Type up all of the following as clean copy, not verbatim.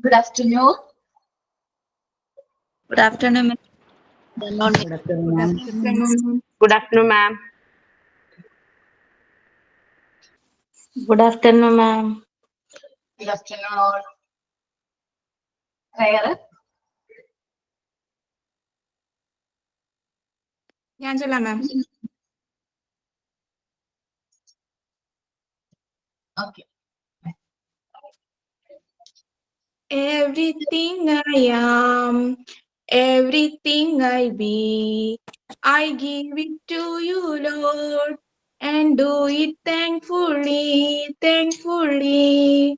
Good afternoon. Good afternoon, Miss. Good afternoon, ma'am. Good afternoon, ma'am. Good afternoon, ma'am. Good afternoon all. Prayer. Angela, ma'am. Okay. Everything I am, everything I be, I give it to you, Lord, and do it thankfully, thankfully.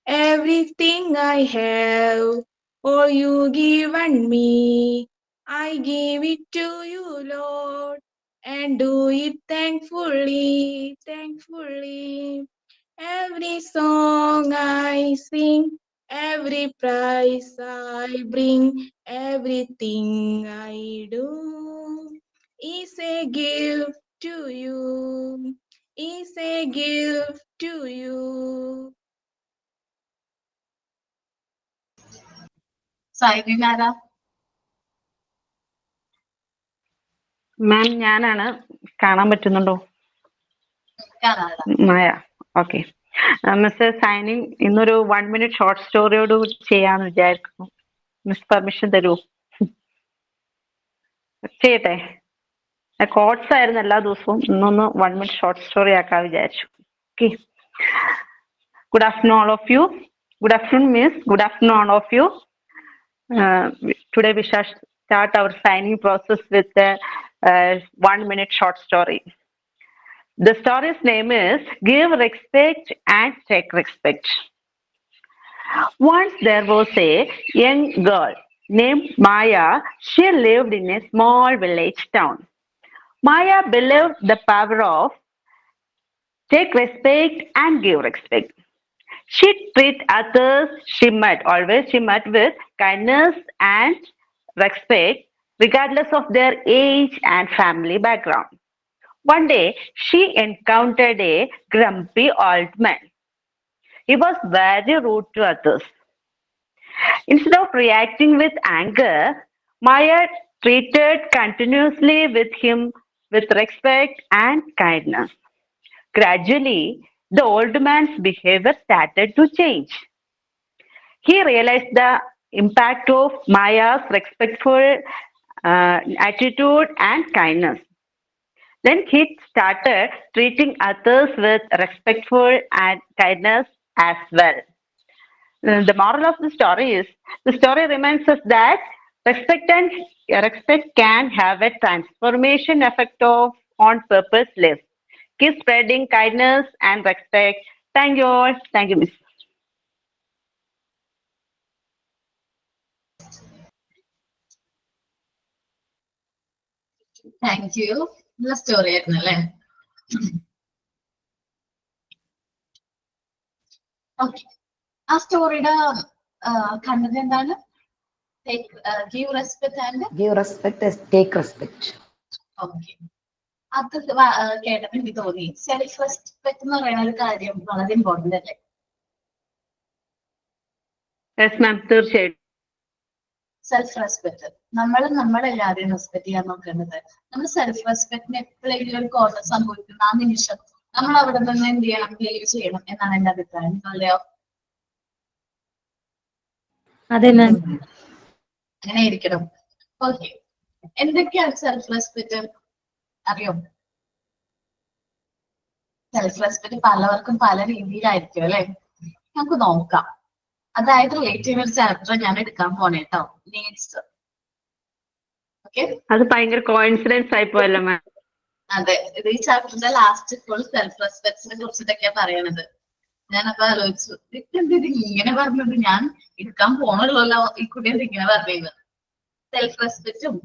Everything I have, for you given me, I give it to you, Lord, and do it thankfully, thankfully. Every song I sing, every price I bring, everything I do is a gift to you, is a gift to you. Signing ആരാ? മാം ഞാനാണ്. കാണാൻ പറ്റുന്നുണ്ടോ? കാണാതാ. മായ. Okay. Miss signing ഇന്നൊരു 1 minute short സ്റ്റോറിയോട് ചെയ്യാന്ന് വിചാരിക്കുന്നു. Miss permission തരൂ? ചെയ്യട്ടെ. Coats ആയിരുന്നു എല്ലാ ദിവസവും. ഇന്നൊന്ന് 1 മിനിറ്റ് ഷോർട്ട് സ്റ്റോറി ആക്കാൻ വിചാരിച്ചു. Okay. Good afternoon all of you. Good afternoon miss. Good afternoon all of you. Today we shall start our signing process with a 1 minute short story. The story's name is Give Respect and Take Respect. Once there was a young girl named Maya. She lived in a small village town. Maya believed the power of take respect and give respect. She treated others she met with kindness and respect, regardless of their age and family background. One day, she encountered a grumpy old man. He was very rude to others. Instead of reacting with anger, Maya treated continuously with him with respect and kindness. Gradually, the old man's behavior started to change. He realized the impact of Maya's respectful attitude and kindness. Then he started treating others with respectful and kindness as well. The moral of the story is, the story reminds us that respect can have a transformation effect on purpose lives. Keep spreading kindness and respect. Thank you all. Thank you, Miss. Thank you. നല്ല story ആയിരുന്നു അല്ലേ? Okay. ആ സ്റ്റോറിയുടെ content എന്താണ്? Give respect and Give respect, take respect. Okay. അത് കേട്ടപ്പോൾ എനിക്ക് തോന്നി self respect എന്ന് പറയുന്ന ഒരു കാര്യം വളരെ ഇമ്പോർട്ടന്റ് അല്ലേ? Yes, ma'am. തീർച്ചയായിട്ടും. Self respect. നമ്മളെല്ലാവരെയും റെസ്പെക്ട് ചെയ്യാൻ നോക്കേണ്ടത്. നമ്മൾ സെൽഫ് റെസ്പെക്ടിന് എപ്പോഴെങ്കിലും ഒരു കോർണർ സംഭവിക്കുന്ന ആ നിമിഷം നമ്മൾ അവിടെ നിന്ന് എന്ത് ചെയ്യണം? ലീവ് ചെയ്യണം എന്നാണ് എന്റെ അഭിപ്രായം. അല്ലയോ? അതെ മാം. അങ്ങനെ ഇരിക്കണം. ഓക്കെ. എന്തൊക്കെയാണ് സെൽഫ് റെസ്പെക്ട് അറിയോ? സെൽഫ് റെസ്പെക്ട് പലവർക്കും പല രീതിയിലായിരിക്കും അല്ലെ? നമുക്ക് നോക്കാം. അതായത് റിലേറ്റീവ് ഒരു ചാപ്റ്റർ ഞാൻ എടുക്കാൻ പോണേ കേട്ടോ. നീഡ്സ്. ഓക്കെ. അത് ഭയങ്കര കോയിൻസിഡൻസ് ആയി പോയല്ലോ മാം. അതെ, ഇത് ഈ ചാപ്റ്ററിന്റെ ലാസ്റ്റ് ഫുൾ സെൽഫ് റെസ്പെക്ടിനെ കുറിച്ചിട്ടൊക്കെയാ പറയണത്. ഞാനപ്പോ ആലോചിച്ചു, ഇത് ഇങ്ങനെ പറഞ്ഞത് ഞാൻ എടുക്കാൻ പോണല്ലോ ഈ കുട്ടിയത് ഇങ്ങനെ പറഞ്ഞത്. സെൽഫ് റെസ്പെക്റ്റും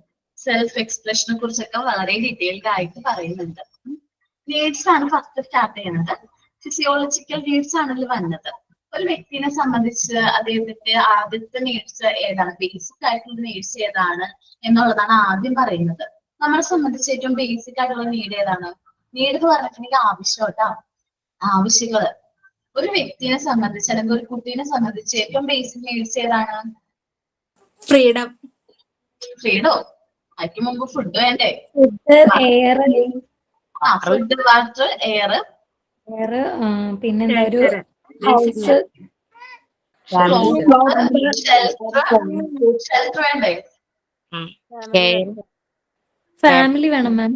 സെൽഫ് എക്സ്പ്രഷനെ കുറിച്ചൊക്കെ വളരെ ഡീറ്റെയിൽഡ് ആയിട്ട് പറയുന്നുണ്ട്. നീഡ്സ് ആണ് ഫസ്റ്റ് സ്റ്റാർട്ട് ചെയ്യുന്നത്. ഫിസിയോളജിക്കൽ നീഡ്സ് ആണല്ലോ വന്നത്. ഒരു വ്യക്തിനെ സംബന്ധിച്ച് അദ്ദേഹത്തിന്റെ ആദ്യത്തെ നീഡ്സ് ഏതാണ്, ബേസിക് ആയിട്ടുള്ള നീഡ്സ് ഏതാണ് എന്നുള്ളതാണ് ആദ്യം പറയുന്നത്. നമ്മളെ സംബന്ധിച്ച് ഏറ്റവും ബേസിക് ആയിട്ടുള്ള നീഡ് ഏതാണ്? നീഡ് എന്ന് പറഞ്ഞിട്ടുണ്ടെങ്കിൽ ആവശ്യം കേട്ടോ. ആവശ്യങ്ങള് ഒരു വ്യക്തിയെ സംബന്ധിച്ച് അല്ലെങ്കിൽ ഒരു കുട്ടീനെ സംബന്ധിച്ച് ഏറ്റവും ബേസിക് നീഡ്സ് ഏതാണ്? ഫ്രീഡം. ഫ്രീഡോ? അതിന് മുമ്പ് ഫുഡ് വേണ്ടേ? Food, air, food, water, air, പിന്നെന്താ ഒരു ഹൗസ്, ഷെൽട്ടർ വേണ്ടേ? ഫാമിലി വേണം മാം.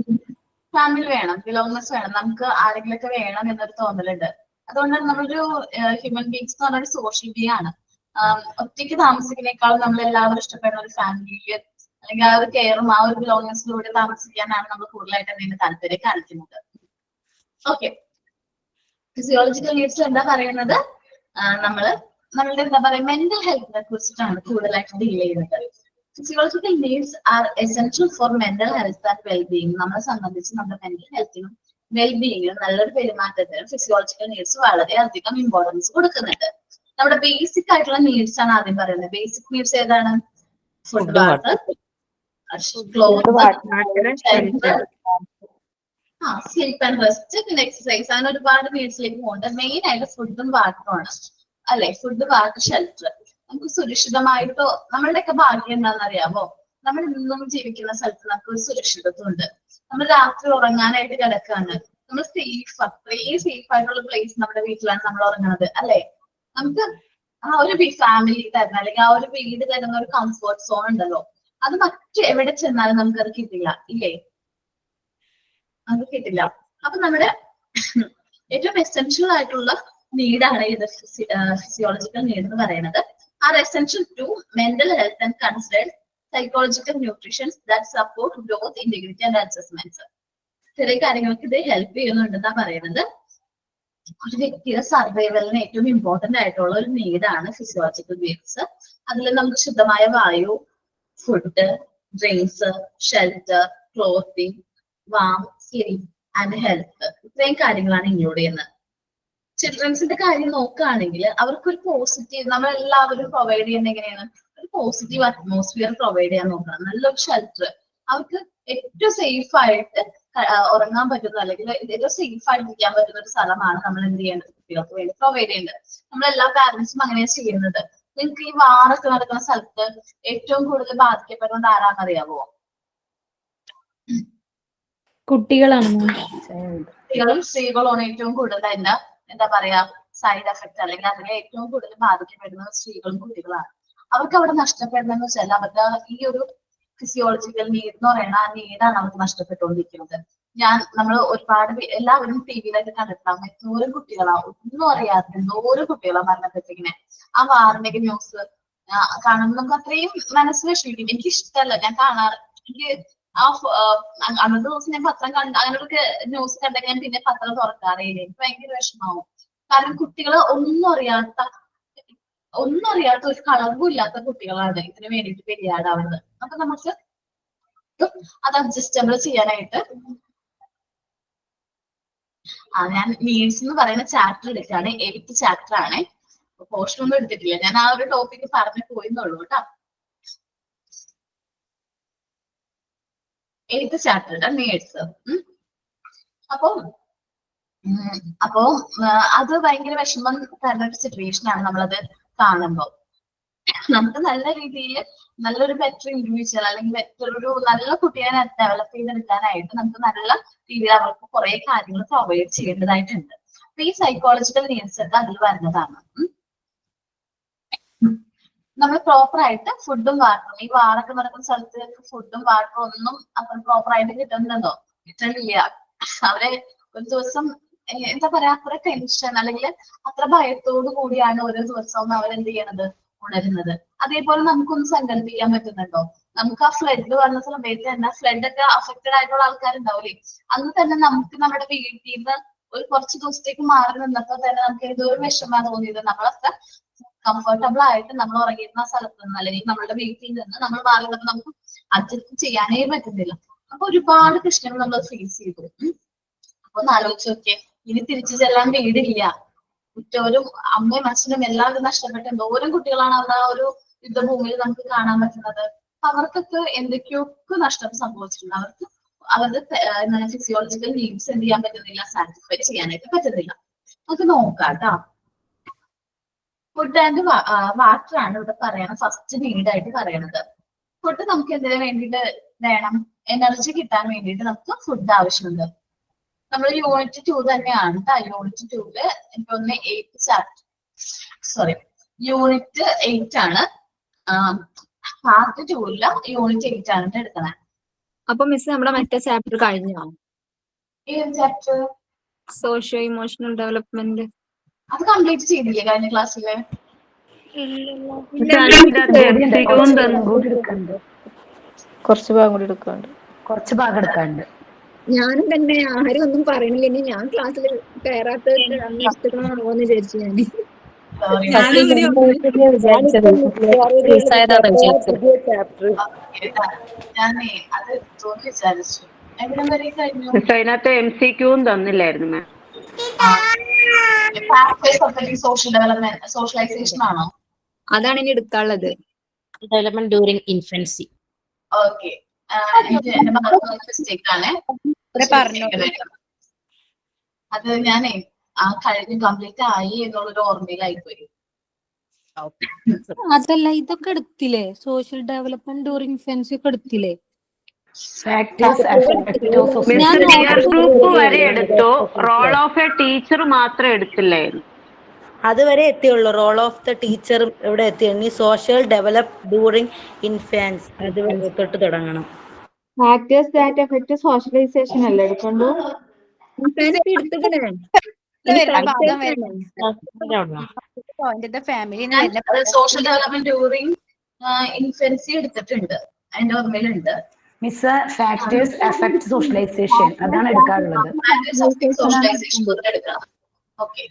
ഫാമിലി വേണം, ബിലോങ്നെസ് വേണം, നമുക്ക് ആരെങ്കിലൊക്കെ വേണം എന്നൊരു തോന്നലുണ്ട്. അതുകൊണ്ടാണ് നമ്മളൊരു ഹ്യൂമൻ ബീങ്സ് എന്ന് പറഞ്ഞൊരു സോഷ്യൽ ബീങ് ആണ്. ഒറ്റയ്ക്ക് താമസിക്കുന്നേക്കാളും നമ്മൾ എല്ലാവരും ഇഷ്ടപ്പെടുന്ന ഒരു ഫാമിലിയിൽ അല്ലെങ്കിൽ ആ ഒരു കെയറും ആ ഒരു ബിലോങ്നെസ്സിലൂടെ താമസിക്കാനാണ് നമ്മൾ കൂടുതലായിട്ട് എന്തെങ്കിലും താല്പര്യം കാണിക്കുന്നത്. ഓക്കെ, ഫിസിയോളജിക്കൽ നീഡ്സ് എന്താ പറയുന്നത്? നമ്മളുടെ എന്താ പറയുക മെന്റൽ ഹെൽത്തിനെ കുറിച്ചിട്ടാണ് കൂടുതലായിട്ട് ഡീൽ ചെയ്യുന്നത്. Physiological needs are essential for mental health and wellbeing. നമ്മളെ സംബന്ധിച്ച് നമ്മുടെ മെന്റൽ ഹെൽത്തിനും വെൽബീയിങ്ങിനും നല്ലൊരു പെരുമാറ്റത്തിനും ഫിസിയോളജിക്കൽ നീഡ്സ് വളരെയധികം ഇമ്പോർട്ടൻസ് കൊടുക്കുന്നുണ്ട്. നമ്മുടെ ബേസിക് ആയിട്ടുള്ള നീഡ്സ് ആണ് ആദ്യം പറയുന്നത്. ബേസിക് നീഡ്സ് ഏതാണ്? Food, water, sleep and rest, പിന്നെ എക്സസൈസ്. അങ്ങനെ ഒരുപാട് നീഡ്സിലേക്ക് പോകുന്നുണ്ട്. മെയിൻ ആയിട്ട് ഫുഡും വാട്ടറും ആണ് അല്ലെ? Food, water, shelter. നമുക്ക് സുരക്ഷിതമായിട്ടോ, നമ്മളുടെയൊക്കെ ഭാഗ്യം എന്താണെന്ന് അറിയാമോ? നമ്മൾ ഇന്നും ജീവിക്കുന്ന സ്ഥലത്ത് നമുക്ക് ഒരു സുരക്ഷിതത്വം ഉണ്ട്. നമ്മൾ രാത്രി ഉറങ്ങാനായിട്ട് കിടക്കാണ്, നമ്മൾ സേഫ്, അത്രയും സേഫ് ആയിട്ടുള്ള പ്ലേസ് നമ്മുടെ വീട്ടിലാണ് നമ്മൾ ഉറങ്ങുന്നത് അല്ലെ? നമുക്ക് ആ ഒരു ഫാമിലി തരുന്ന അല്ലെങ്കിൽ ആ ഒരു വീട് തരുന്ന ഒരു കംഫർട്ട് സോൺ ഉണ്ടല്ലോ, അത് മറ്റു എവിടെ ചെന്നാലും നമുക്കത് കിട്ടില്ല ഇല്ലേ? അത് കിട്ടില്ല. അപ്പൊ നമ്മുടെ ഏറ്റവും എസെൻഷ്യൽ ആയിട്ടുള്ള നീഡാണ് ഇത് ഫിസിയോളജിക്കൽ നീഡ് എന്ന് പറയുന്നത്. Are essential to mental health and considered psychological nutritions that support growth, integrity and adjustments. ചെറിയ കാര്യങ്ങൾക്ക് ഇത് ഹെൽപ്പ് ചെയ്യുന്നുണ്ടെന്നാ പറയുന്നത്. ഒരു വ്യക്തിയുടെ സർവൈവലിന് ഏറ്റവും ഇമ്പോർട്ടന്റ് ആയിട്ടുള്ള ഒരു നീഡാണ് ഫിസിയോളജിക്കൽ നീഡ്സ്. അതിൽ നമുക്ക് ശുദ്ധമായ വായു, food, drinks, shelter, clothing, warm, sleep and health, ഇത്രയും കാര്യങ്ങളാണ് ഇൻക്ലൂഡ് ചെയ്യുന്നത്. ചിൽഡ്രൻസിന്റെ കാര്യം നോക്കുകയാണെങ്കിൽ അവർക്കൊരു പോസിറ്റീവ്, നമ്മളെല്ലാവരും പ്രൊവൈഡ് ചെയ്യുന്നത് എങ്ങനെയാണ്? ഒരു പോസിറ്റീവ് അറ്റ്മോസ്ഫിയർ പ്രൊവൈഡ് ചെയ്യാൻ നോക്കണം. നല്ലൊരു ഷെൽട്ടർ, അവർക്ക് ഏറ്റവും സേഫ് ആയിട്ട് ഉറങ്ങാൻ പറ്റുന്ന അല്ലെങ്കിൽ ഏറ്റവും സേഫ് ആയിട്ട് ഇരിക്കാൻ പറ്റുന്ന ഒരു സ്ഥലമാണ് നമ്മൾ എന്ത് ചെയ്യേണ്ടത്? കുട്ടികൾക്ക് വേണ്ടി പ്രൊവൈഡ് ചെയ്യേണ്ടത്. നമ്മളെല്ലാ പാരന്റ്സും അങ്ങനെയാണ് ചെയ്യുന്നത്. നിങ്ങൾക്ക് ഈ വാറൊക്കെ നടക്കുന്ന സ്ഥലത്ത് ഏറ്റവും കൂടുതൽ ബാധിക്കപ്പെടുന്നത് ആരാന്നറിയാവോ? കുട്ടികളാണ്. കുട്ടികളും സ്ത്രീകളുമാണ് ഏറ്റവും കൂടുതൽ എന്താ പറയാ സൈഡ് എഫക്ട് അല്ലെങ്കിൽ അതിൽ ഏറ്റവും കൂടുതൽ ബാധിക്കപ്പെടുന്നത് സ്ത്രീകളും കുട്ടികളാണ്. അവർക്ക് അവിടെ നഷ്ടപ്പെടുന്നതെന്ന് വെച്ചാൽ അവരുടെ ഈ ഒരു ഫിസിയോളജിക്കൽ നീഡ് എന്ന് പറയുന്ന ആ നീഡാണ് അവർക്ക് നഷ്ടപ്പെട്ടുകൊണ്ടിരിക്കുന്നത്. നമ്മൾ ഒരുപാട് എല്ലാവരും ടി വിയിലൊക്കെ കണ്ടിട്ടുണ്ടാവും, എന്തോരം കുട്ടികളാണ് ഒന്നും അറിയാത്ത എന്തോരം കുട്ടികളാണ് മരണപ്പെട്ടിങ്ങനെ. ആ വാറിന്റെയൊക്കെ ന്യൂസ് കാണുമ്പോൾ നമുക്ക് അത്രയും മനസ്സ് വിഷമിക്കും. എനിക്ക് ഇഷ്ടമല്ല, ഞാൻ കാണാറ്. എനിക്ക് അന്നത്തെ ദിവസം ഞാൻ പത്രം അങ്ങനെയൊക്കെ ന്യൂസ് കണ്ടെങ്കിൽ ഞാൻ പിന്നെ പത്രം തുറക്കാറില്ല. എനിക്ക് ഭയങ്കര വിഷമാവും. കാരണം കുട്ടികൾ ഒന്നും അറിയാത്ത ഒരു കളവും ഇല്ലാത്ത കുട്ടികളാണ് ഇതിനു വേണ്ടിയിട്ട് പെരിയാടാവുന്നത്. അപ്പൊ നമുക്ക് അത് അഡ്ജസ്റ്റബിൾ ചെയ്യാനായിട്ട് ഞാൻ നീഡ്സ് എന്ന് പറയുന്ന ചാപ്റ്റർ എടുക്കുകയാണ്. 8th ചാപ്റ്റർ ആണ്. പോർഷൻ ഒന്നും എടുത്തിട്ടില്ല, ഞാൻ ആ ഒരു ടോപ്പിക് പറഞ്ഞു പോയിന്നുള്ളൂ കേട്ടോ. 8th chapter needs. അപ്പോ അത് ഭയങ്കര വിഷമം തരുന്ന ഒരു സിറ്റുവേഷൻ ആണ് നമ്മളത് കാണുമ്പോൾ. നമുക്ക് നല്ല രീതിയിൽ നല്ലൊരു ബെറ്റർ ഇൻഡിവിജ്വൽ അല്ലെങ്കിൽ ബെറ്റർ ഒരു നല്ല കുട്ടിയെ ഡെവലപ്പ് ചെയ്തെടുക്കാനായിട്ട് നമുക്ക് നല്ല രീതിയിൽ അവർക്ക് കുറെ കാര്യങ്ങൾ പ്രൊവൈഡ് ചെയ്യേണ്ടതായിട്ടുണ്ട്. അപ്പൊ ഈ സൈക്കോളജിക്കൽ നീഡ്സ് ഒക്കെ അതിൽ വരുന്നതാണ്. നമ്മൾ പ്രോപ്പർ ആയിട്ട് ഫുഡും വാട്ടറും, ഈ വാറൊക്കെ നടക്കുന്ന സ്ഥലത്ത് ഫുഡും വാട്ടറും ഒന്നും അത്ര പ്രോപ്പർ ആയിട്ട് കിട്ടുന്നുണ്ടോ? കിട്ടണില്ല. അവരെ ഒരു ദിവസം എന്താ പറയാ അത്ര ടെൻഷൻ അല്ലെങ്കിൽ അത്ര ഭയത്തോടു കൂടിയാണ് ഓരോ ദിവസവും അവരെന്ത് ചെയ്യണത്, ഉണരുന്നത്. അതേപോലെ നമുക്കൊന്ന് സങ്കല്പിക്കാൻ പറ്റുന്നുണ്ടോ? നമുക്ക് ആ ഫ്ലഡ് വന്ന സമയത്ത് തന്നെ ഫ്ലഡ് ഒക്കെ അഫക്റ്റഡ് ആയിട്ടുള്ള ആൾക്കാരുണ്ടാവില്ലേ, അന്ന് തന്നെ നമുക്ക് നമ്മുടെ വീട്ടിൽ നിന്ന് ഒരു കുറച്ച് ദിവസത്തേക്ക് മാറി നിന്നപ്പോൾ തന്നെ നമുക്ക് ഏതോ ഒരു വിഷമമാണ് തോന്നിയത്. നമ്മളൊക്കെ കംഫർട്ടബിൾ ആയിട്ട് നമ്മൾ ഉറങ്ങിയിരുന്ന സ്ഥലത്ത് നിന്ന് അല്ലെങ്കിൽ നമ്മളുടെ വീട്ടിൽ നിന്ന് നമ്മൾ മാറി നിന്നപ്പോൾ നമുക്ക് അഡ്ജസ്റ്റ് ചെയ്യാനേ പറ്റുന്നില്ല. അപ്പൊ ഒരുപാട് പ്രശ്നങ്ങൾ നമ്മൾ ഫേസ് ചെയ്തു. അപ്പൊ ഒന്ന് ആലോചിച്ച് നോക്കിയേ, ഇനി തിരിച്ചു ചെല്ലാൻ വീടില്ല, ഉറ്റവരും അമ്മയും അച്ഛനും എല്ലാവരും നഷ്ടപ്പെട്ട എന്തോരം കുട്ടികളാണ് അവിടെ ആ ഒരു യുദ്ധഭൂമിയിൽ നമുക്ക് കാണാൻ പറ്റുന്നത്. അവർക്കൊക്കെ എന്തൊക്കെയൊക്കെ നഷ്ടം സംഭവിച്ചിട്ടുണ്ട്. അവർക്ക് അവരുടെ ഫിസിയോളജിക്കൽ നീഡ്സ് എന്ത് ചെയ്യാൻ പറ്റുന്നില്ല, സാറ്റിസ്ഫൈ ചെയ്യാനായിട്ട് പറ്റുന്നില്ല. നമുക്ക് നോക്കാം കേട്ടോ. ഫുഡ് ആൻഡ് വാട്ടർ ആണ് ഇവിടെ പറയണത്, ഫസ്റ്റ് നീഡ് ആയിട്ട് പറയണത്. ഫുഡ് നമുക്ക് എന്തിനു വേണ്ടിയിട്ട് വേണം? എനർജി കിട്ടാൻ വേണ്ടിയിട്ട് നമുക്ക് ഫുഡ് ആവശ്യമുണ്ട്. നമ്മൾ യൂണിറ്റ് 2 തന്നെയാണ് കേട്ടോ. യൂണിറ്റ് 2 എനിക്കൊന്ന് 8 യൂണിറ്റ് 8 ആണ്. പാർട്ട് 2 യൂണിറ്റ് 8 ആണ് എടുക്കണേ. അപ്പൊ മിസ് നമ്മുടെ മറ്റേ ചാപ്റ്റർ കഴിഞ്ഞോ? ഏത് ചാപ്റ്റർ? Socio emotional development. അത് കംപ്ലീറ്റ് ചെയ്തില്ലേ കഴിഞ്ഞ ക്ലാസ്സില്? കുറച്ച് ഭാഗം കൂടി എടുക്കാണ്ട്. കുറച്ച് ഭാഗം എടുക്കാണ്ട്. ഞാനും തന്നെ ആരും ഒന്നും പറയണില്ല. ഇനി ഞാൻ ക്ലാസ്സിൽ കയറാത്ത എടുത്തിക്കണോന്ന് വിചാരിച്ചു ഞാൻ. ഞാനേ അത് വിചാരിച്ചു. എവിടം വരെ കഴിഞ്ഞു? അതിനകത്ത് MCQ തന്നില്ലായിരുന്നു മാം. സോഷ്യൽ ഡെവലപ്മെന്റ് സോഷ്യലൈസേഷൻ ആണോ? അതാണ് ഇനി എടുക്കാനുള്ളത്. Development during infancy. ഓക്കെ, എന്റെ ഭാഗത്ത് മിസ്റ്റേക്ക് ആണ്. അത് ഞാനേ ആ കഴിഞ്ഞ് കംപ്ലീറ്റ് ആയി എന്നുള്ളൊരു ഓർമ്മയിലായി പോയി. അതല്ല, ഇതൊക്കെ എടുത്തില്ലേ? സോഷ്യൽ ഡെവലപ്മെന്റ് ഡ്യൂറിങ് ഇൻഫൻസി ഒക്കെ എടുത്തില്ലേ? ഗ്രൂപ്പ് വരെ എടുത്തു, റോൾ ഓഫ് എ ടീച്ചർ മാത്രം എടുത്തില്ലായിരുന്നു. അതുവരെ എത്തിയുള്ളൂ. റോൾ ഓഫ് ദ ടീച്ചർ ഇവിടെ എത്തി. ഇനി സോഷ്യൽ ഡെവലപ്പ് ഡ്യൂറിങ് ഇൻഫാൻസ് അത് തൊട്ട് തുടങ്ങണം. ഫാക്ടേഴ്സ് ദാറ്റ് അഫക്ട് സോഷ്യലൈസേഷൻ അല്ലേ എടുക്കണ്ടു? സോഷ്യൽ ഡെവലപ്മെന്റ് ഡ്യൂറിങ് ഇൻഫൻസി എടുത്തിട്ടുണ്ട്, അതിന്റെ ഓർമ്മയിലുണ്ട്. മിസ് ഫാക്ടേഴ്സ് അഫക്ട് സോഷ്യലൈസേഷൻ അതാണ് എടുക്കാറുള്ളത്. ഓക്കെ,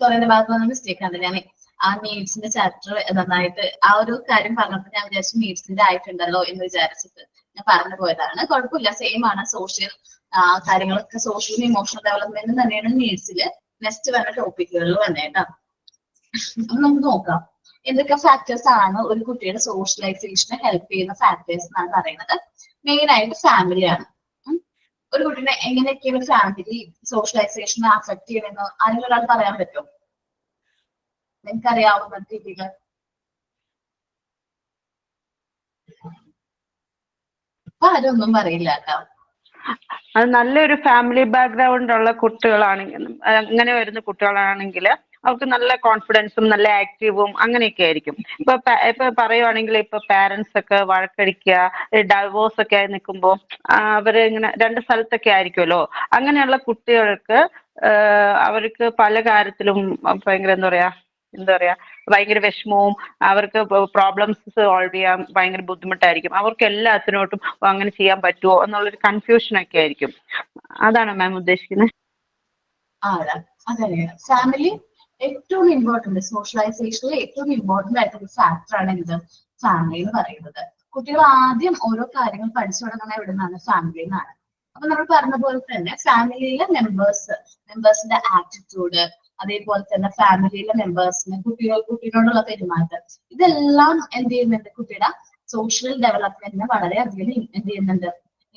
സോറി, എന്റെ ഭാഗത്ത് വന്ന മിസ്റ്റേക്ക് ആണ്. ഞാൻ ആ നീഡ്സിന്റെ ചാപ്റ്റർ നന്നായിട്ട് ആ ഒരു കാര്യം പറഞ്ഞപ്പോൾ ഞാൻ വിചാരിച്ചു നീഡ്സിന്റെ ആയിട്ടുണ്ടല്ലോ എന്ന് വിചാരിച്ചിട്ട് ഞാൻ പറഞ്ഞു പോയതാണ്. കുഴപ്പമില്ല, സെയിം ആണ്. സോഷ്യൽ കാര്യങ്ങളൊക്കെ സോഷ്യൽ ഇമോഷണൽ ഡെവലപ്മെന്റ് തന്നെയാണ് നീഡ്സിൽ നെക്സ്റ്റ് വരുന്ന ടോപ്പിക്കുകളിൽ തന്നെ കേട്ടോ. അപ്പൊ നമുക്ക് നോക്കാം എന്തൊക്കെ ഫാക്ടേഴ്സ് ആണ് ഒരു കുട്ടിയുടെ സോഷ്യലൈസേഷനെ ഹെൽപ്പ് ചെയ്യുന്ന ഫാക്ടേഴ്സ് എന്നാണ് പറയുന്നത്. മെയിൻ ആയിട്ട് ഫാമിലിയാണ്. ഒരു കുട്ടീനെ എങ്ങനെയൊക്കെയാണ് ഫാമിലി സോഷ്യലൈസേഷനെ അഫക്ട് ചെയ്യുമെന്ന് ആരെങ്കിലും ഒരാൾ പറയാൻ പറ്റുമോ? നിങ്ങൾക്കറിയാവുന്ന രീതിയിൽ. ആരും ഒന്നും പറയില്ല കേട്ടോ. അത് നല്ലൊരു ഫാമിലി ബാക്ക്ഗ്രൗണ്ട് ഉള്ള കുട്ടികളാണെങ്കിൽ, അങ്ങനെ വരുന്ന കുട്ടികളാണെങ്കിൽ അവർക്ക് നല്ല കോൺഫിഡൻസും നല്ല ആക്റ്റീവും അങ്ങനെയൊക്കെ ആയിരിക്കും. ഇപ്പൊ പറയുവാണെങ്കിൽ ഇപ്പൊ പാരന്റ്സ് ഒക്കെ വഴക്കടിക്കുക, ഡൈവോഴ്സ് ഒക്കെ ആയി നിൽക്കുമ്പോൾ അവര് ഇങ്ങനെ രണ്ട് സ്ഥലത്തൊക്കെ ആയിരിക്കുമല്ലോ. അങ്ങനെയുള്ള കുട്ടികൾക്ക് അവർക്ക് പല കാര്യത്തിലും ഭയങ്കര എന്താ പറയാ ഭയങ്കര വിഷമവും, അവർക്ക് പ്രോബ്ലംസ് സോൾവ് ചെയ്യാൻ ഭയങ്കര ബുദ്ധിമുട്ടായിരിക്കും. അവർക്ക് എല്ലാത്തിനോട്ടും അങ്ങനെ ചെയ്യാൻ പറ്റുമോ എന്നുള്ളൊരു കൺഫ്യൂഷനൊക്കെ ആയിരിക്കും. അതാണ് മാം ഉദ്ദേശിക്കുന്നത്. അതന്നെ ഫാമിലി ഏറ്റവും ഇമ്പോർട്ടന്റ് സോഷ്യലൈസേഷനിൽ ഏറ്റവും ഇമ്പോർട്ടന്റ് ആയിട്ടൊരു ഫാക്ടർ ആണ് എന്ത്? ഫാമിലി എന്ന് പറയുന്നത്. കുട്ടികൾ ആദ്യം ഓരോ കാര്യങ്ങൾ പഠിച്ചു തുടങ്ങുന്ന എവിടെ നിന്നാണ്? ഫാമിലിയിൽ നിന്നാണ്. അപ്പൊ നമ്മൾ പറഞ്ഞ പോലെ തന്നെ ഫാമിലിയിലെ മെമ്പേഴ്സിന്റെ ആറ്റിറ്റ്യൂഡ്, അതേപോലെ തന്നെ ഫാമിലിയിലെ മെമ്പേഴ്സിന് കുട്ടിയോടുള്ള പെരുമാറ്റം, ഇതെല്ലാം എന്ത് ചെയ്യുന്നുണ്ട്? കുട്ടിയുടെ സോഷ്യൽ ഡെവലപ്മെന്റിനെ വളരെയധികം എന്ത് ചെയ്യുന്നുണ്ട്?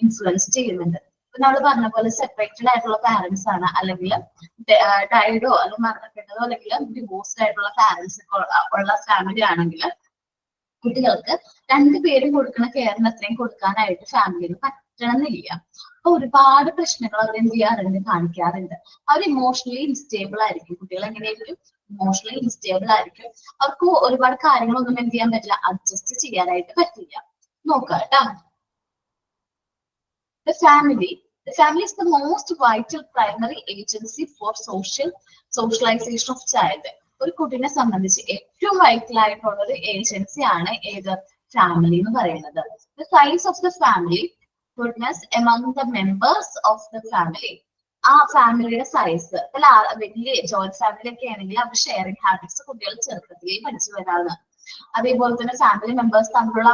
ഇൻഫ്ലുവൻസ് ചെയ്യുന്നുണ്ട്. ഇപ്പൊ നമ്മൾ പറഞ്ഞ പോലെ സെപ്പറേറ്റഡ് ആയിട്ടുള്ള പാരന്റ്സ് ആണ്, അല്ലെങ്കിൽ ഡൈഡോ അല്ലെങ്കിൽ മരണപ്പെട്ടതോ അല്ലെങ്കിൽ ഡിവോഴ്സ്ഡ് ആയിട്ടുള്ള പാരന്റ്സ് ഉള്ള ഫാമിലി ആണെങ്കിൽ കുട്ടികൾക്ക് രണ്ടുപേരും കൊടുക്കുന്ന കെയറിന് അത്രയും കൊടുക്കാനായിട്ട് ഫാമിലിയിൽ പറ്റണമെന്നില്ല. അപ്പൊ ഒരുപാട് പ്രശ്നങ്ങൾ അവർ എന്ത് ചെയ്യാറുണ്ട്? കാണിക്കാറുണ്ട്. അവർ ഇമോഷണലി ഇൻസ്റ്റേബിൾ ആയിരിക്കും. കുട്ടികൾ എങ്ങനെയായിരിക്കും? ഇമോഷണലി ഇൻസ്റ്റേബിൾ ആയിരിക്കും. അവർക്ക് ഒരുപാട് കാര്യങ്ങളൊന്നും എന്ത് ചെയ്യാൻ പറ്റില്ല, അഡ്ജസ്റ്റ് ചെയ്യാനായിട്ട് പറ്റില്ല. നോക്കാം കേട്ടോ. The family is the most vital primary agency for socialization of child. ഒരു കുട്ടീനെ സംബന്ധിച്ച് ഏറ്റവും വൈറ്റൽ ആയിട്ടുള്ള ഒരു ഏജൻസി ആണ് ഏത്? ഫാമിലി എന്ന് പറയുന്നത്. The size of the family, goodness among the members of the family. ആ ഫാമിലിയുടെ സൈസ് വലിയ ജോയിന്റ് ഫാമിലി ഒക്കെ ആണെങ്കിൽ അവർ ഷെയറിംഗ് ഹാബിറ്റ്സ് കുട്ടികൾ ചെറുപ്പത്തിലേ പഠിച്ചു വരാണ്. അതേപോലെ തന്നെ ഫാമിലി മെമ്പേഴ്സ് തമ്മിലുള്ള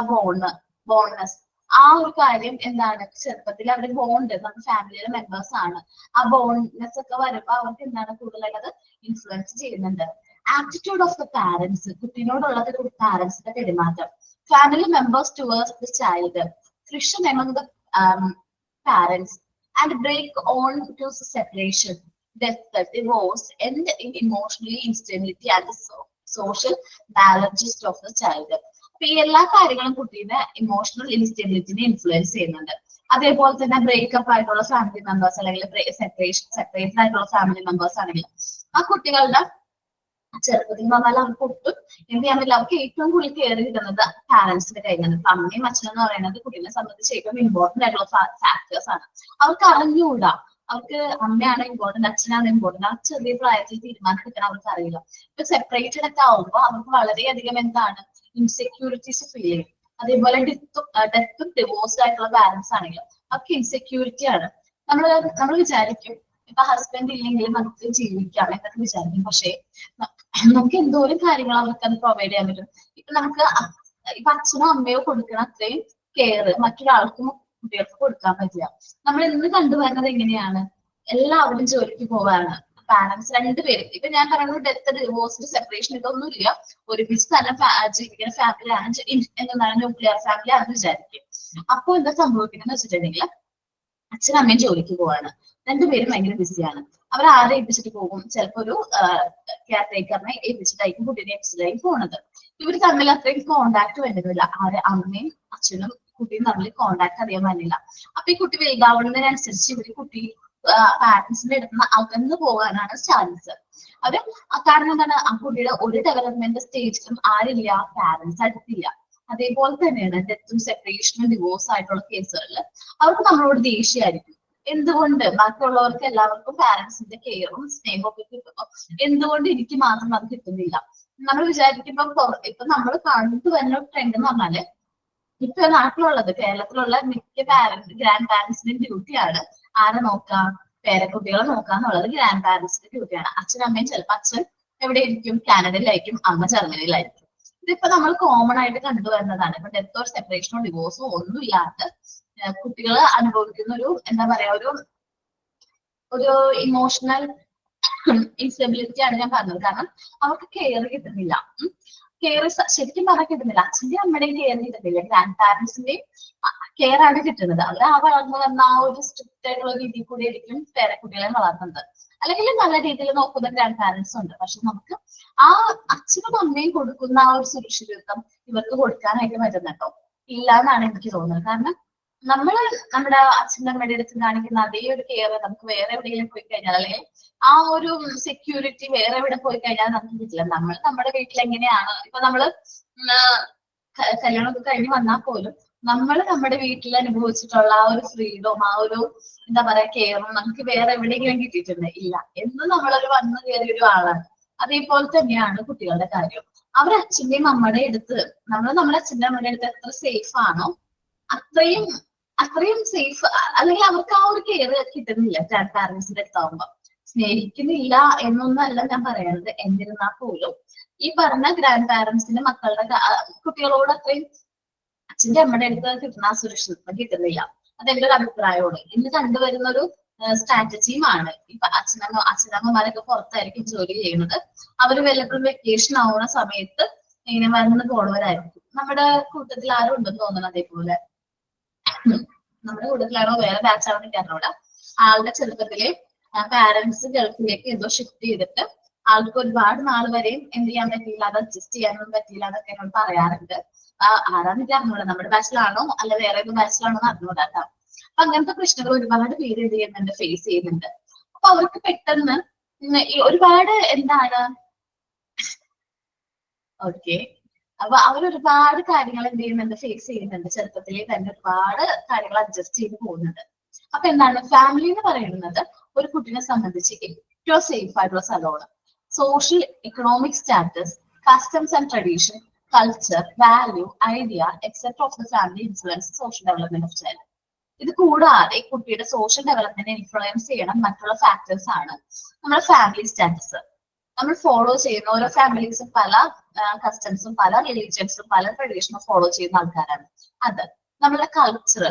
ബോണ്ട്നെസ്, ആ ഒരു കാര്യം എന്താണ്? ചെറുപ്പത്തിൽ അവരുടെ ബോണ്ട് നമ്മുടെ ഫാമിലിയിലെ മെമ്പേഴ്സ് ആണ്. ആ ബോണ്ട്നെസ് ഒക്കെ വരുമ്പോ അവർക്ക് എന്താണ് കൂടുതലായിട്ട് ഇൻഫ്ലുവൻസ് ചെയ്യുന്നുണ്ട്. ആറ്റിറ്റ്യൂഡ് ഓഫ് ദ പാരന്റ്സ്, കുട്ടീനോടുള്ളത് പാരന്റ്സിന്റെ പെരുമാറ്റം. Family members towards the child, friction among the parents and break on to separation, death, divorce, and emotionally instability and the social biologist of the child. അപ്പൊ ഈ എല്ലാ കാര്യങ്ങളും കുട്ടീനെ emotional ഇൻസ്റ്റെബിലിറ്റിനെ influence ചെയ്യുന്നുണ്ട്. അതേപോലെ തന്നെ breakup ആയിട്ടുള്ള ഫാമിലി മെമ്പേഴ്സ് അല്ലെങ്കിൽ സെപ്പറേറ്റഡ് ആയിട്ടുള്ള ഫാമിലി മെമ്പേഴ്സ് ആണെങ്കിൽ ആ കുട്ടികളുടെ ചെറുപ്പത്തിൽ വന്നാൽ അവർക്ക് ഒട്ടും എന്ത് ചെയ്യാൻ പറ്റില്ല. അവർക്ക് ഏറ്റവും കൂടുതൽ കെയർ കിട്ടുന്നത് പാരന്റ്സിന്റെ കയ്യിലാണ്. ഇപ്പൊ അമ്മയും അച്ഛനും എന്ന് പറയുന്നത് കുട്ടീനെ സംബന്ധിച്ച് ഏറ്റവും ഇമ്പോർട്ടന്റ് ആയിട്ടുള്ള ഫാക്ടേഴ്സ് ആണ്. അവർക്ക് അറിഞ്ഞുകൂടാ അവർക്ക് അമ്മയാണ് ഇമ്പോർട്ടന്റ്, അച്ഛനാണ് ഇമ്പോർട്ടന്റ്. ആ ചെറിയ പ്രായത്തിൽ തീരുമാനം എടുക്കാൻ അവർക്ക് അറിയില്ല. ഇപ്പൊ സെപ്പറേറ്റഡ് ഒക്കെ ആവുമ്പോൾ അവർക്ക് വളരെയധികം എന്താണ് ഇൻസെക്യൂരിറ്റീസ് ഫീൽ ചെയ്യും. അതേപോലെ ഡെത്തും ഡിവോഴ്സ്ഡ് ആയിട്ടുള്ള പാരന്റ്സ് ആണെങ്കിലും അവർക്ക് ഇൻസെക്യൂരിറ്റി ആണ്. നമ്മൾ വിചാരിക്കും ഇപ്പൊ ഹസ്ബൻഡ് ഇല്ലെങ്കിൽ നമുക്ക് ജീവിക്കാം എന്നൊക്കെ വിചാരിക്കും. പക്ഷേ നമുക്ക് എന്തോരം കാര്യങ്ങൾ അവർക്ക് അത് പ്രൊവൈഡ് ചെയ്യാൻ പറ്റും. ഇപ്പൊ അച്ഛനോ അമ്മയോ കൊടുക്കുന്ന അത്രയും കെയർ മറ്റൊരാൾക്കും കുട്ടികൾക്ക് കൊടുക്കാൻ പറ്റില്ല. നമ്മൾ ഇന്ന് കണ്ടുവരുന്നത് എങ്ങനെയാണ്? എല്ലാവരും ജോലിക്ക് പോവാണ്. പാരന്റ്സ് രണ്ടുപേരും ഇപ്പൊ ഞാൻ പറയുന്നത് ഡെത്ത്, ഡിവോഴ്സ്, സെപ്പറേഷൻ ഇതൊന്നുമില്ല. ഒരുമിച്ച് തന്നെ ജീവിക്കുന്ന ഫാമിലിയാണ്, എന്താണ് ന്യൂക്ലിയർ ഫാമിലി ആണെന്ന് വിചാരിക്കും. അപ്പൊ എന്താ സംഭവിക്കുന്നത് വെച്ചിട്ടുണ്ടെങ്കിൽ അച്ഛനും അമ്മയും ജോലിക്ക് പോവാണ്. രണ്ടുപേരും ഭയങ്കര ബിസിയാണ്. അവർ ആരെ ഏൽപ്പിച്ചിട്ട് പോകും? ചിലപ്പോ ഒരു കെയർ ടേക്കറിനെ ഏൽപ്പിച്ചിട്ടായിരിക്കും കുട്ടീനെ ഏൽപ്പിച്ചിട്ടായിരിക്കും പോണത്. ഇവർ തമ്മിൽ അത്രയും കോണ്ടാക്ട് വരുന്നില്ല. അമ്മയും അച്ഛനും കുട്ടിയും തമ്മിൽ കോണ്ടാക്ട് അറിയാൻ പറ്റില്ല. അപ്പൊ ഈ കുട്ടി വലുതാവുന്നതിനനുസരിച്ച് ഇവര് കുട്ടി പാരന്റ്സിന്റെ അടുത്ത് അകന്നു പോകാനാണ് ചാൻസ്. അത് കാരണം എന്താണ്? ആ കുട്ടിയുടെ ഒരു ഡെവലപ്മെന്റ് സ്റ്റേജിലും ആരില്ല, പാരന്റ്സ് അടുത്തില്ല. അതേപോലെ തന്നെയാണ് ഡെത്തും സെപ്പറേഷനും ഡിവോഴ്സ് ആയിട്ടുള്ള കേസുകളിൽ അവർക്ക് നമ്മളോട് ദേഷ്യമായിരിക്കും. എന്തുകൊണ്ട് ബാക്കിയുള്ളവർക്ക് എല്ലാവർക്കും പാരന്റ്സിന്റെ കെയറും സ്നേഹവും ഒക്കെ കിട്ടുമ്പോൾ എന്തുകൊണ്ട് എനിക്ക് മാത്രം അത് കിട്ടുന്നില്ല? നമ്മൾ വിചാരിക്കുമ്പോ ഇപ്പൊ നമ്മൾ കണ്ടു വരുന്ന ട്രെൻഡ് എന്ന് പറഞ്ഞാല് ഇപ്പൊ നാട്ടിലുള്ളത് കേരളത്തിലുള്ള മിക്ക ഗ്രാൻഡ് പാരന്റ്സിന്റെ ഡ്യൂട്ടിയാണ് ആരെ നോക്കാം, പേരക്കുട്ടികളെ നോക്കാന്നുള്ളത് ഗ്രാൻഡ് പാരന്റ്സിന്റെ ഡ്യൂട്ടിയാണ്. അച്ഛനമ്മയും ചിലപ്പോൾ അച്ഛൻ എവിടെ ആയിരിക്കും? കാനഡയിലായിരിക്കും, അമ്മ ജർമ്മനിയിലായിരിക്കും. ഇതിപ്പോ നമ്മൾ കോമൺ ആയിട്ട് കണ്ടുവരുന്നതാണ്. ഇപ്പൊ ഡെത്തോ സെപ്പറേഷനോ ഡിവോഴ്സോ ഒന്നും ഇല്ലാതെ കുട്ടികൾ അനുഭവിക്കുന്ന ഒരു എന്താ പറയാ ഒരു ഇമോഷണൽ ഇൻസ്റ്റെബിലിറ്റി ആണ് ഞാൻ പറഞ്ഞത്. കാരണം അവർക്ക് കെയർ കിട്ടുന്നില്ല. കെയർ ശരിക്കും പറഞ്ഞാൽ കിട്ടുന്നില്ല. അച്ഛന്റെയും അമ്മയുടെയും കെയർ കിട്ടുന്നില്ല, ഗ്രാൻഡ് പാരന്റ്സിന്റെയും കെയർ ആണ് കിട്ടുന്നത്. അവർ ആ വളർന്നു വന്ന ആ ഒരു സ്ട്രിക്റ്റ് ആയിട്ടുള്ള രീതിയിൽ കൂടി ആയിരിക്കും പേരക്കുട്ടികളെ വളർത്തുന്നത്. അല്ലെങ്കിൽ നല്ല രീതിയിൽ നോക്കുന്ന ഗ്രാൻഡ് പാരന്റ്സ് ഉണ്ട്. പക്ഷെ നമുക്ക് ആ അച്ഛനും അമ്മയും കൊടുക്കുന്ന ആ ഒരു സുരക്ഷിതത്വം ഇവർക്ക് കൊടുക്കാനായിട്ട് പറ്റുന്നുണ്ടോ? ഇല്ല എന്നാണ് എനിക്ക് തോന്നുന്നത്. കാരണം നമ്മള് നമ്മുടെ അച്ഛൻ്റെ അമ്മയുടെ അടുത്ത് കാണിക്കുന്ന അതേ ഒരു കെയർ നമുക്ക് വേറെ എവിടെയെങ്കിലും പോയി കഴിഞ്ഞാൽ, അല്ലെങ്കിൽ ആ ഒരു സെക്യൂരിറ്റി വേറെ എവിടെ പോയി കഴിഞ്ഞാൽ നമുക്ക് കിട്ടില്ല. നമ്മൾ നമ്മുടെ വീട്ടിൽ എങ്ങനെയാണ് ഇപ്പൊ നമ്മള് കല്യാണമൊക്കെ കഴിഞ്ഞ് വന്നാൽ പോലും നമ്മൾ നമ്മുടെ വീട്ടിൽ അനുഭവിച്ചിട്ടുള്ള ആ ഒരു ഫ്രീഡവും ആ ഒരു എന്താ പറയാ കെയറും നമുക്ക് വേറെ എവിടെയെങ്കിലും കിട്ടിയിട്ടുണ്ട്? ഇല്ല. എന്ന് നമ്മളൊരു വന്നു കയറിയ ഒരു ആളാണ്. അതേപോലെ തന്നെയാണ് കുട്ടികളുടെ കാര്യം. അവർ അച്ഛന്റെയും അമ്മയുടെ അടുത്ത് നമ്മുടെ അച്ഛൻ്റെ അമ്മയുടെ അടുത്ത് എത്ര സേഫ് ആണോ അത്രയും സേഫ്, അല്ലെങ്കിൽ അവർക്ക് ആ ഒരു കെയർ കിട്ടുന്നില്ല. ഗ്രാൻഡ് പാരന്റ്സിന്റെ അടുത്താവുമ്പോ സ്നേഹിക്കുന്നില്ല എന്നൊന്നല്ല ഞാൻ പറയുന്നത്. എന്നിരുന്നാൽ പോലും ഈ പറഞ്ഞ ഗ്രാൻഡ് പാരന്റ്സിന്റെ മക്കളുടെ കുട്ടികളോട് അത്രയും അച്ഛന്റെ അമ്മയുടെ അടുത്ത് കിട്ടുന്ന ആ സുരക്ഷിതത്വം കിട്ടുന്നില്ല. അതെന്റെ ഒരു അഭിപ്രായമാണ്. ഇന്ന് കണ്ടുവരുന്ന ഒരു സ്ട്രാറ്റജിയുമാണ്. ഇപ്പൊ അച്ഛനമ്മമാരൊക്കെ പുറത്തായിരിക്കും ജോലി ചെയ്യുന്നത്. അവര് വല്ലപ്പോഴും വെക്കേഷൻ ആവുന്ന സമയത്ത് ഇങ്ങനെ വന്ന് പോണവരായിരിക്കും. നമ്മുടെ കൂട്ടത്തിൽ ആരും ഉണ്ടെന്ന് തോന്നണം. അതേപോലെ നമ്മുടെ കൂട്ടത്തിലാണോ വേറെ ബാച്ചാണോ എനിക്ക് അറിഞ്ഞൂടാ. ആളുടെ ചെറുപ്പത്തിലെ പാരന്റ്സ് ഗൾഫിലേക്ക് എന്തോ ഷിഫ്റ്റ് ചെയ്തിട്ട് ആൾക്ക് ഒരുപാട് നാൾ വരെയും എന്ത് ചെയ്യാൻ പറ്റിയില്ല, അത് അഡ്ജസ്റ്റ് ചെയ്യാനൊന്നും പറ്റിയില്ല എന്നൊക്കെ എന്നോട് പറയാറുണ്ട്. ആരാന്ന് എനിക്ക് അറിഞ്ഞൂടാ, നമ്മുടെ ബാച്ചിലാണോ അല്ല വേറെ ഏത് ബാച്ചിലാണോ എന്ന് അറിഞ്ഞൂടാ കേട്ടോ. അപ്പൊ അങ്ങനത്തെ പ്രശ്നങ്ങൾ ഒരുപാട് പേര് എന്ത് ചെയ്യുന്നുണ്ട്, ഫേസ് ചെയ്യുന്നുണ്ട്. അപ്പൊ അവർക്ക് പെട്ടെന്ന് ഒരുപാട് എന്താണ് ഓക്കെ അപ്പൊ അവരൊരുപാട് കാര്യങ്ങൾ എന്ത് ചെയ്യുന്നുണ്ട്, ഫേസ് ചെയ്യുന്നുണ്ട്. ചെറുപ്പത്തിലെ തന്നെ ഒരുപാട് കാര്യങ്ങൾ അഡ്ജസ്റ്റ് ചെയ്ത് പോകുന്നുണ്ട്. അപ്പൊ എന്താണ് ഫാമിലി എന്ന് പറയുന്നത് ഒരു കുട്ടിനെ സംബന്ധിച്ച് ഏറ്റവും സേഫ് ആയിട്ടുള്ള സ്ഥലമാണ്. Social economic status, customs and tradition, culture, value, idea etcetera of the family influence social development of child. ഇത് കൂടാതെ കുട്ടിയുടെ സോഷ്യൽ ഡെവലപ്മെന്റിനെ ഇൻഫ്ലുവൻസ് ചെയ്യണം മറ്റുള്ള ഫാക്ടേഴ്സ് ആണ് നമ്മുടെ ഫാമിലി സ്റ്റാറ്റസ്. നമ്മൾ ഫോളോ ചെയ്യുന്ന ഓരോ ഫാമിലീസും പല കസ്റ്റംസും പല റിലീജിയൻസും പല ട്രഡീഷനും ഫോളോ ചെയ്യുന്ന ആൾക്കാരാണ്. അത് നമ്മുടെ കൾച്ചർ,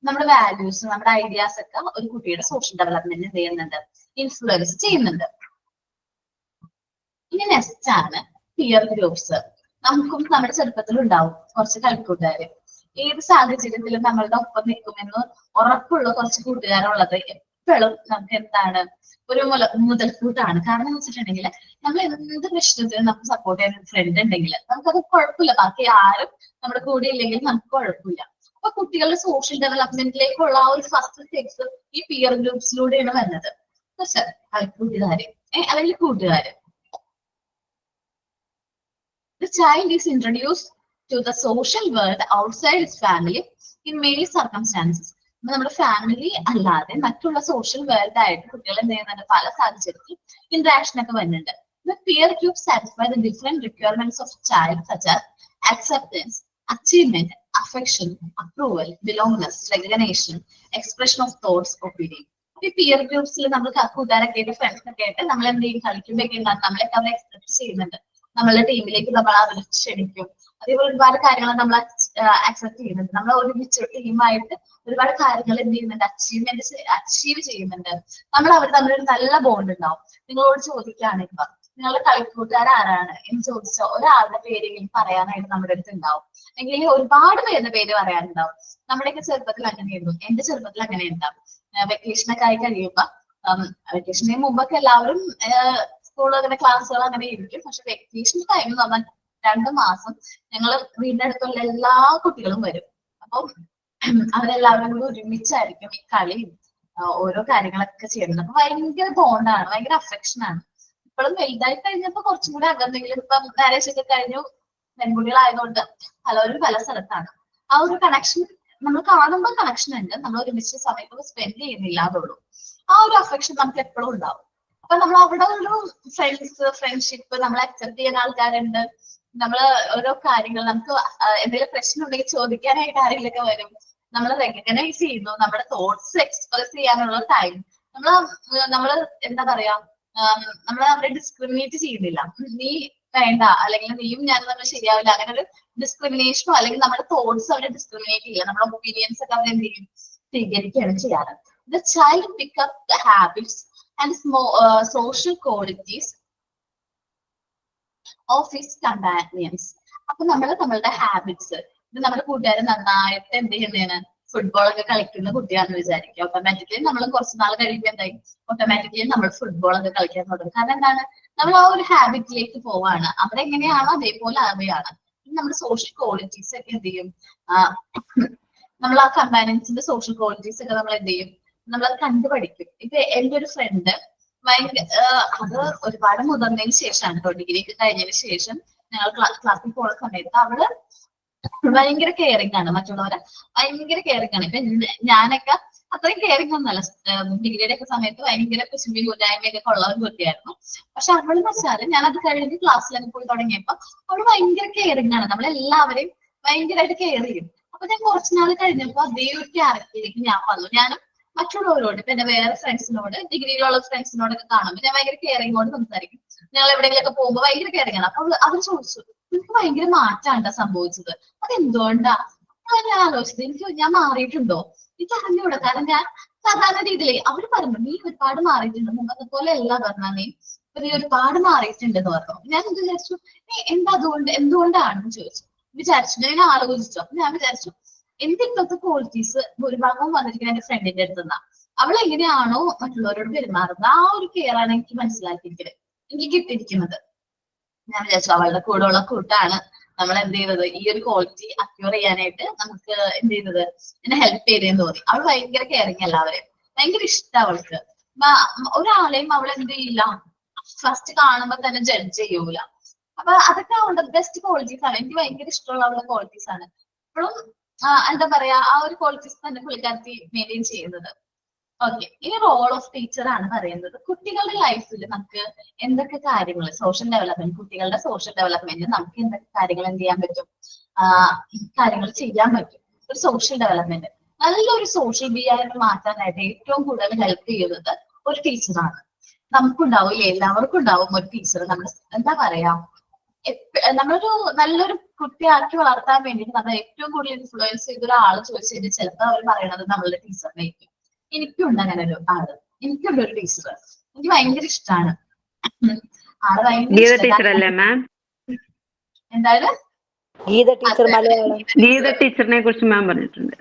നമ്മുടെ വാല്യൂസ്, നമ്മുടെ ഐഡിയാസ് ഒക്കെ ഒരു കുട്ടിയുടെ സോഷ്യൽ ഡെവലപ്മെന്റിന് എന്ത് ചെയ്യുന്നുണ്ട്, ഇൻഫ്ലുവൻസ് ചെയ്യുന്നുണ്ട്. ഇനി നെക്സ്റ്റ് ആണ് പിയർ ഗ്രൂപ്പ്സ്. നമുക്കും നമ്മുടെ ചെറുപ്പത്തിൽ ഉണ്ടാവും കുറച്ച് കളിക്കൂട്ടുകാര്. ഏത് സാഹചര്യത്തിലും നമ്മളുടെ ഒപ്പം നിൽക്കുമെന്ന് ഉറപ്പുള്ള കുറച്ച് കൂട്ടുകാരുള്ളത് എപ്പോഴും നമുക്ക് എന്താണ് ഒരു മുതൽക്കൂട്ടാണ്. കാരണം എന്ന് വെച്ചിട്ടുണ്ടെങ്കിൽ നമ്മൾ എന്ത് പ്രശ്നത്തിനും നമുക്ക് സപ്പോർട്ട് ചെയ്യുന്ന ഫ്രണ്ട് ഉണ്ടെങ്കിൽ നമുക്കത് കുഴപ്പമില്ല. ബാക്കി ആരും നമ്മുടെ കൂടെ ഇല്ലെങ്കിൽ നമുക്ക് കുഴപ്പമില്ല. അപ്പൊ കുട്ടികളുടെ സോഷ്യൽ ഡെവലപ്മെന്റിലേക്കുള്ള ആ ഒരു ഫസ്റ്റ് സ്റ്റെപ്സ് ഈ പിയർ ഗ്രൂപ്പ്സിലൂടെയാണ് വരുന്നത്. കൂട്ടുകാര് അല്ലെങ്കിൽ കൂട്ടുകാര്. The child is introduced to the social world outside its family in many circumstances. നമ്മുടെ ഫാമിലി അല്ലാതെ മറ്റുള്ള സോഷ്യൽ വേൾഡ് ആയിട്ട് കുട്ടികൾ എന്ത് ചെയ്യുന്നുണ്ട്, പല സാഹചര്യത്തിൽ ഇന്ററാക്ഷൻ ഒക്കെ വരുന്നുണ്ട്. The peer group satisfy the different requirements of child such as acceptance, achievement, affection, approval, belongingness, recognition, expression of thoughts, opinion. ഈ പിയർ ഗ്രൂപ്പ്സിൽ നമ്മൾ കൂട്ടുകാരൊക്കെ ആയിട്ട് ഫ്രണ്ട്സൊക്കെ ആയിട്ട് നമ്മൾ എന്ത് ചെയ്യും, കളിക്കുമ്പോഴൊക്കെ നമ്മളൊക്കെ അവരെ എക്സെപ്റ്റ് ചെയ്യുന്നുണ്ട്. നമ്മളുടെ ടീമിലേക്ക് നമ്മൾ അവരെ ക്ഷണിക്കും. അതേപോലെ ഒരുപാട് കാര്യങ്ങൾ നമ്മൾ അക്സെപ്റ്റ് ചെയ്യുന്നുണ്ട്. നമ്മൾ ഒരുമിച്ച് ടീമായിട്ട് ഒരുപാട് കാര്യങ്ങൾ എന്ത് ചെയ്യുന്നുണ്ട്, അച്ചീവ് ചെയ്യുന്നുണ്ട്. നമ്മൾ അവർ തമ്മിലൊരു നല്ല ബോണ്ട് ഉണ്ടാവും. നിങ്ങളോട് ചോദിക്കുകയാണെങ്കിൽ നിങ്ങളുടെ കളിക്കൂട്ടുകാർ ആരാണ് എന്ന് ചോദിച്ചാൽ ഒരാളുടെ പേരെങ്കിലും പറയാനായിട്ട് നമ്മുടെ അടുത്ത് ഉണ്ടാവും. അല്ലെങ്കിൽ ഒരുപാട് പേരുടെ പേര് പറയാനുണ്ടാവും. നമ്മുടെയൊക്കെ ചെറുപ്പത്തിൽ അങ്ങനെയായിരുന്നു. എന്റെ ചെറുപ്പത്തിൽ അങ്ങനെ ഉണ്ടാവും. വെക്കേഷനൊക്കെ ആയി കഴിയുമ്പോ വെക്കേഷന് മുമ്പൊക്കെ എല്ലാവരും സ്കൂൾ അങ്ങനെ ക്ലാസ്സുകൾ അങ്ങനെ ഇരിക്കും. പക്ഷെ വെക്കേഷൻ ടൈം എന്ന് പറഞ്ഞാൽ 2 മാസം ഞങ്ങൾ വീടിന്റെ അടുത്തുള്ള എല്ലാ കുട്ടികളും വരും. അപ്പം അവരെല്ലാവരും കൂടി ഒരുമിച്ചായിരിക്കും ഈ കളിയും ഓരോ കാര്യങ്ങളൊക്കെ ചെയ്യുന്നത്. അപ്പൊ ഭയങ്കര ബോണ്ടാണ്, ഭയങ്കര അഫെക്ഷനാണ്. ഇപ്പോഴും വലുതായി കഴിഞ്ഞപ്പോ കുറച്ചും കൂടി അകന്നെങ്കിലും ഇപ്പൊ മാരേജ് ഒക്കെ കഴിഞ്ഞു പെൺകുട്ടികളായതുകൊണ്ട് പലരും പല സ്ഥലത്താണ്. ആ ഒരു കണക്ഷൻ നമ്മൾ കാണുമ്പോൾ കണക്ഷൻ ഉണ്ട്, നമ്മൾ ഒരുമിച്ച് സമയത്ത് സ്പെൻഡ് ചെയ്യുന്നില്ല അതുള്ളൂ. ആ ഒരു അഫെക്ഷൻ നമുക്ക് എപ്പോഴും ഉണ്ടാവും. അപ്പൊ നമ്മൾ അവിടെ ഒരു ഫ്രണ്ട്ഷിപ്പ് നമ്മൾ അക്സെപ്റ്റ് ചെയ്യുന്ന ആൾക്കാരുണ്ട്. നമ്മള് ഓരോ കാര്യങ്ങൾ നമുക്ക് എന്തെങ്കിലും പ്രശ്നം ഉണ്ടെങ്കിൽ ചോദിക്കാനായിട്ട് ആരെങ്കിലൊക്കെ വരും. നമ്മൾ റെക്കഗ്നൈസ് ചെയ്യുന്നു. നമ്മുടെ തോട്ട്സ് എക്സ്പ്രസ് ചെയ്യാനുള്ള ടൈം നമ്മള് എന്താ പറയാ, നമ്മൾ അവരെ ഡിസ്ക്രിമിനേറ്റ് ചെയ്യുന്നില്ല. നീ വേണ്ട അല്ലെങ്കിൽ നീയും ഞാനും നമ്മൾ ശരിയാവില്ല, അങ്ങനെ ഒരു ഡിസ്ക്രിമിനേഷനോ അല്ലെങ്കിൽ നമ്മുടെ തോട്ട്സ് അവരെ ഡിസ്ക്രിമിനേറ്റ് ചെയ്യില്ല. നമ്മുടെ ഒപ്പീനിയൻസ് ഒക്കെ അവർ എന്ത് ചെയ്യും, സ്വീകരിക്കുകയാണ് ചെയ്യാറ്. The child pick up the habits and social qualities of his companions. അപ്പൊ നമ്മളുടെ ഹാബിറ്റ്സ്, ഇത് നമ്മുടെ കൂട്ടുകാരൻ നന്നായിട്ട് എന്ത് ചെയ്യുന്നതാണ്, ഫുട്ബോൾ ഒക്കെ കളിക്കുന്ന കുട്ടിയാണെന്ന് വിചാരിക്കുക. ഓട്ടോമാറ്റിക്കലി നമ്മൾ കുറച്ച് നാൾ കഴിയുമ്പോൾ എന്തായി, ഓട്ടോമാറ്റിക്കലി നമ്മൾ ഫുട്ബോൾ ഒക്കെ കളിക്കാൻ തുടങ്ങും. കാരണം എന്താണ്, നമ്മൾ ആ ഒരു ഹാബിറ്റിലേക്ക് പോവാണ്. അവിടെ എങ്ങനെയാണോ അതേപോലെ ആവുകയാണ്. നമ്മുടെ സോഷ്യൽ ക്വാളിറ്റീസ് ഒക്കെ എന്ത് ചെയ്യും, നമ്മൾ ആ കമ്പാനിയൻസിന്റെ സോഷ്യൽ ക്വാളിറ്റീസ് ഒക്കെ നമ്മൾ എന്ത് ചെയ്യും, നമ്മളത് കണ്ടുപഠിക്കും. ഇപ്പൊ എന്റെ ഒരു ഫ്രണ്ട് അത് ഒരുപാട് മുതിർന്നതിന് ശേഷമാണ് കേട്ടോ, ഡിഗ്രി ഒക്കെ കഴിഞ്ഞതിന് ശേഷം ഞങ്ങൾ ക്ലാസ്സിൽ പോകുന്ന സമയത്ത് അവള് ഭയങ്കര കെയറിംഗ് ആണ്, മറ്റുള്ളവരെ ഭയങ്കര കെയറിംഗ് ആണ്. ഇപ്പൊ ഞാനൊക്കെ അത്രയും കെയറിംഗ് ഒന്നല്ല, ഡിഗ്രിയുടെ ഒക്കെ സമയത്ത് ഭയങ്കര കുശുമ്പി കൂട്ടായ്മയൊക്കെ ഉള്ള ഒരു കുട്ടിയായിരുന്നു. പക്ഷെ അവളെന്ന് വെച്ചാല് ഞാനത് കഴിഞ്ഞ് ക്ലാസ്സിലൊക്കെ പോയി തുടങ്ങിയപ്പോ അവള് ഭയങ്കര കെയറിംഗ് ആണ്, നമ്മളെല്ലാവരെയും ഭയങ്കരമായിട്ട് കെയർ ചെയ്യും. അപ്പൊ ഞാൻ കുറച്ചുനാൾ കഴിഞ്ഞപ്പോ അതേ ഒരു ക്യാരക്ടറിലേക്ക് ഞാൻ വന്നു. ഞാനും മറ്റുള്ളവരോട്, ഇപ്പൊ എന്റെ വേറെ ഫ്രണ്ട്സിനോട്, ഡിഗ്രിയിലുള്ള ഫ്രണ്ട്സിനോടൊക്കെ കാണുമ്പോൾ ഞാൻ ഭയങ്കര കെയറിങ്ങോട് സംസാരിക്കും. ഞങ്ങൾ എവിടെയെങ്കിലൊക്കെ പോകുമ്പോൾ ഭയങ്കര കെയറിംഗ് ആണ്. അപ്പൊ അവർ ചോദിച്ചു, എനിക്ക് ഭയങ്കര മാറ്റാണ്ടാ സംഭവിച്ചത്, അതെന്തുകൊണ്ടാ? ഞാൻ ആലോചിച്ചത്, ഞാൻ മാറിയിട്ടുണ്ടോ? എനിക്ക് അറിഞ്ഞൂടാ. കാരണം ഞാൻ സാധാരണ രീതിയിൽ അവർ പറഞ്ഞു, നീ ഒരുപാട് മാറിയിട്ടുണ്ട്, മുമ്പത്തെ പോലെ അല്ല പറഞ്ഞാ, നീ ഒരുപാട് മാറിയിട്ടുണ്ട് എന്ന് പറഞ്ഞു. ഞാൻ വിചാരിച്ചു നീ എന്തുകൊണ്ടാണെന്ന് ചോദിച്ചു. ഞാൻ ആലോചിച്ചു. അപ്പൊ ഞാൻ വിചാരിച്ചു എന്റെ ഇപ്പോഴത്തെ ക്വാളിറ്റീസ് ഭൂരിഭാഗവും വന്നിരിക്കുന്ന എന്റെ ഫ്രണ്ടിന്റെ അടുത്ത് നിന്നാ. അവൾ എങ്ങനെയാണോ മറ്റുള്ളവരോട് പെരുമാറുന്നത് ആ ഒരു കെയർ ആണ് എനിക്ക് മനസ്സിലാക്കിയിരിക്കുന്നത്, എനിക്ക് കിട്ടിയിരിക്കുന്നത്. ഞാൻ വിചാരിച്ചു അവളുടെ കൂടെ ഉള്ള കൂട്ടാണ് നമ്മൾ എന്ത് ചെയ്യുന്നത്, ഈ ഒരു ക്വാളിറ്റി അക്യൂർ ചെയ്യാനായിട്ട് നമുക്ക് എന്ത് ചെയ്യുന്നത്, എന്നെ ഹെൽപ്പ് ചെയ്തേന്ന് തോന്നി. അവൾ ഭയങ്കര കെയറിങ്, എല്ലാവരെയും ഭയങ്കര ഇഷ്ടം അവൾക്ക്. ഒരാളെയും അവൾ എന്ത് ചെയ്യില്ല, ഫസ്റ്റ് കാണുമ്പോ തന്നെ ജഡ്ജ് ചെയ്യൂല. അപ്പൊ അതൊക്കെ അവളുടെ ബെസ്റ്റ് ക്വാളിറ്റീസ് ആണ്. എനിക്ക് ഭയങ്കര ഇഷ്ടമുള്ള അവളുടെ ക്വാളിറ്റീസ് ആണ്. ഇപ്പോഴും എന്താ പറയാ, ആ ഒരു ക്വാളിറ്റീസ് തന്നെ പുള്ളിക്കാരത്തി മെയിൻറ്റെയിൻ ചെയ്യുന്നത്. ഓക്കെ, ഇനി റോൾ ഓഫ് ടീച്ചർ ആണ് പറയുന്നത്. കുട്ടികളുടെ ലൈഫിൽ നമുക്ക് എന്തൊക്കെ കാര്യങ്ങൾ, സോഷ്യൽ ഡെവലപ്മെന്റ്, കുട്ടികളുടെ സോഷ്യൽ ഡെവലപ്മെന്റ് നമുക്ക് എന്തൊക്കെ കാര്യങ്ങൾ എന്ത് ചെയ്യാൻ പറ്റും, കാര്യങ്ങൾ ചെയ്യാൻ പറ്റും. ഒരു സോഷ്യൽ ഡെവലപ്മെന്റ്, നല്ലൊരു സോഷ്യൽ ബിഹേവിയർ മാറ്റാനായിട്ട് ഏറ്റവും കൂടുതൽ ഹെൽപ്പ് ചെയ്യുന്നത് ഒരു ടീച്ചറാണ്. നമുക്കുണ്ടാവും, എല്ലാവർക്കും ഉണ്ടാവും ഒരു ടീച്ചർ. നമ്മൾ എന്താ പറയാ, നമ്മളൊരു നല്ലൊരു കുട്ടിയാക്കി വളർത്താൻ വേണ്ടിയിട്ട് നമ്മൾ ഏറ്റവും കൂടുതൽ ഇൻഫ്ലുവൻസ് ചെയ്ത ഒരാൾ ചോദിച്ചു കഴിഞ്ഞാൽ ചിലപ്പോൾ അവർ പറയുന്നത് നമ്മളുടെ ടീച്ചറിനായിരിക്കും. എനിക്കുണ്ട് അങ്ങനെ ഒരു ആള്, എനിക്കുണ്ട് ഒരു ടീച്ചർ, എനിക്ക് ഭയങ്കര ഇഷ്ടമാണ്. ആള് ഭയങ്കര ടീച്ചറല്ലേ മാം? എന്തായാലും ഗീത ടീച്ചർ മലയാളം. ഗീത ടീച്ചറിനെ കുറിച്ച് മാം പറഞ്ഞിട്ടുണ്ട്.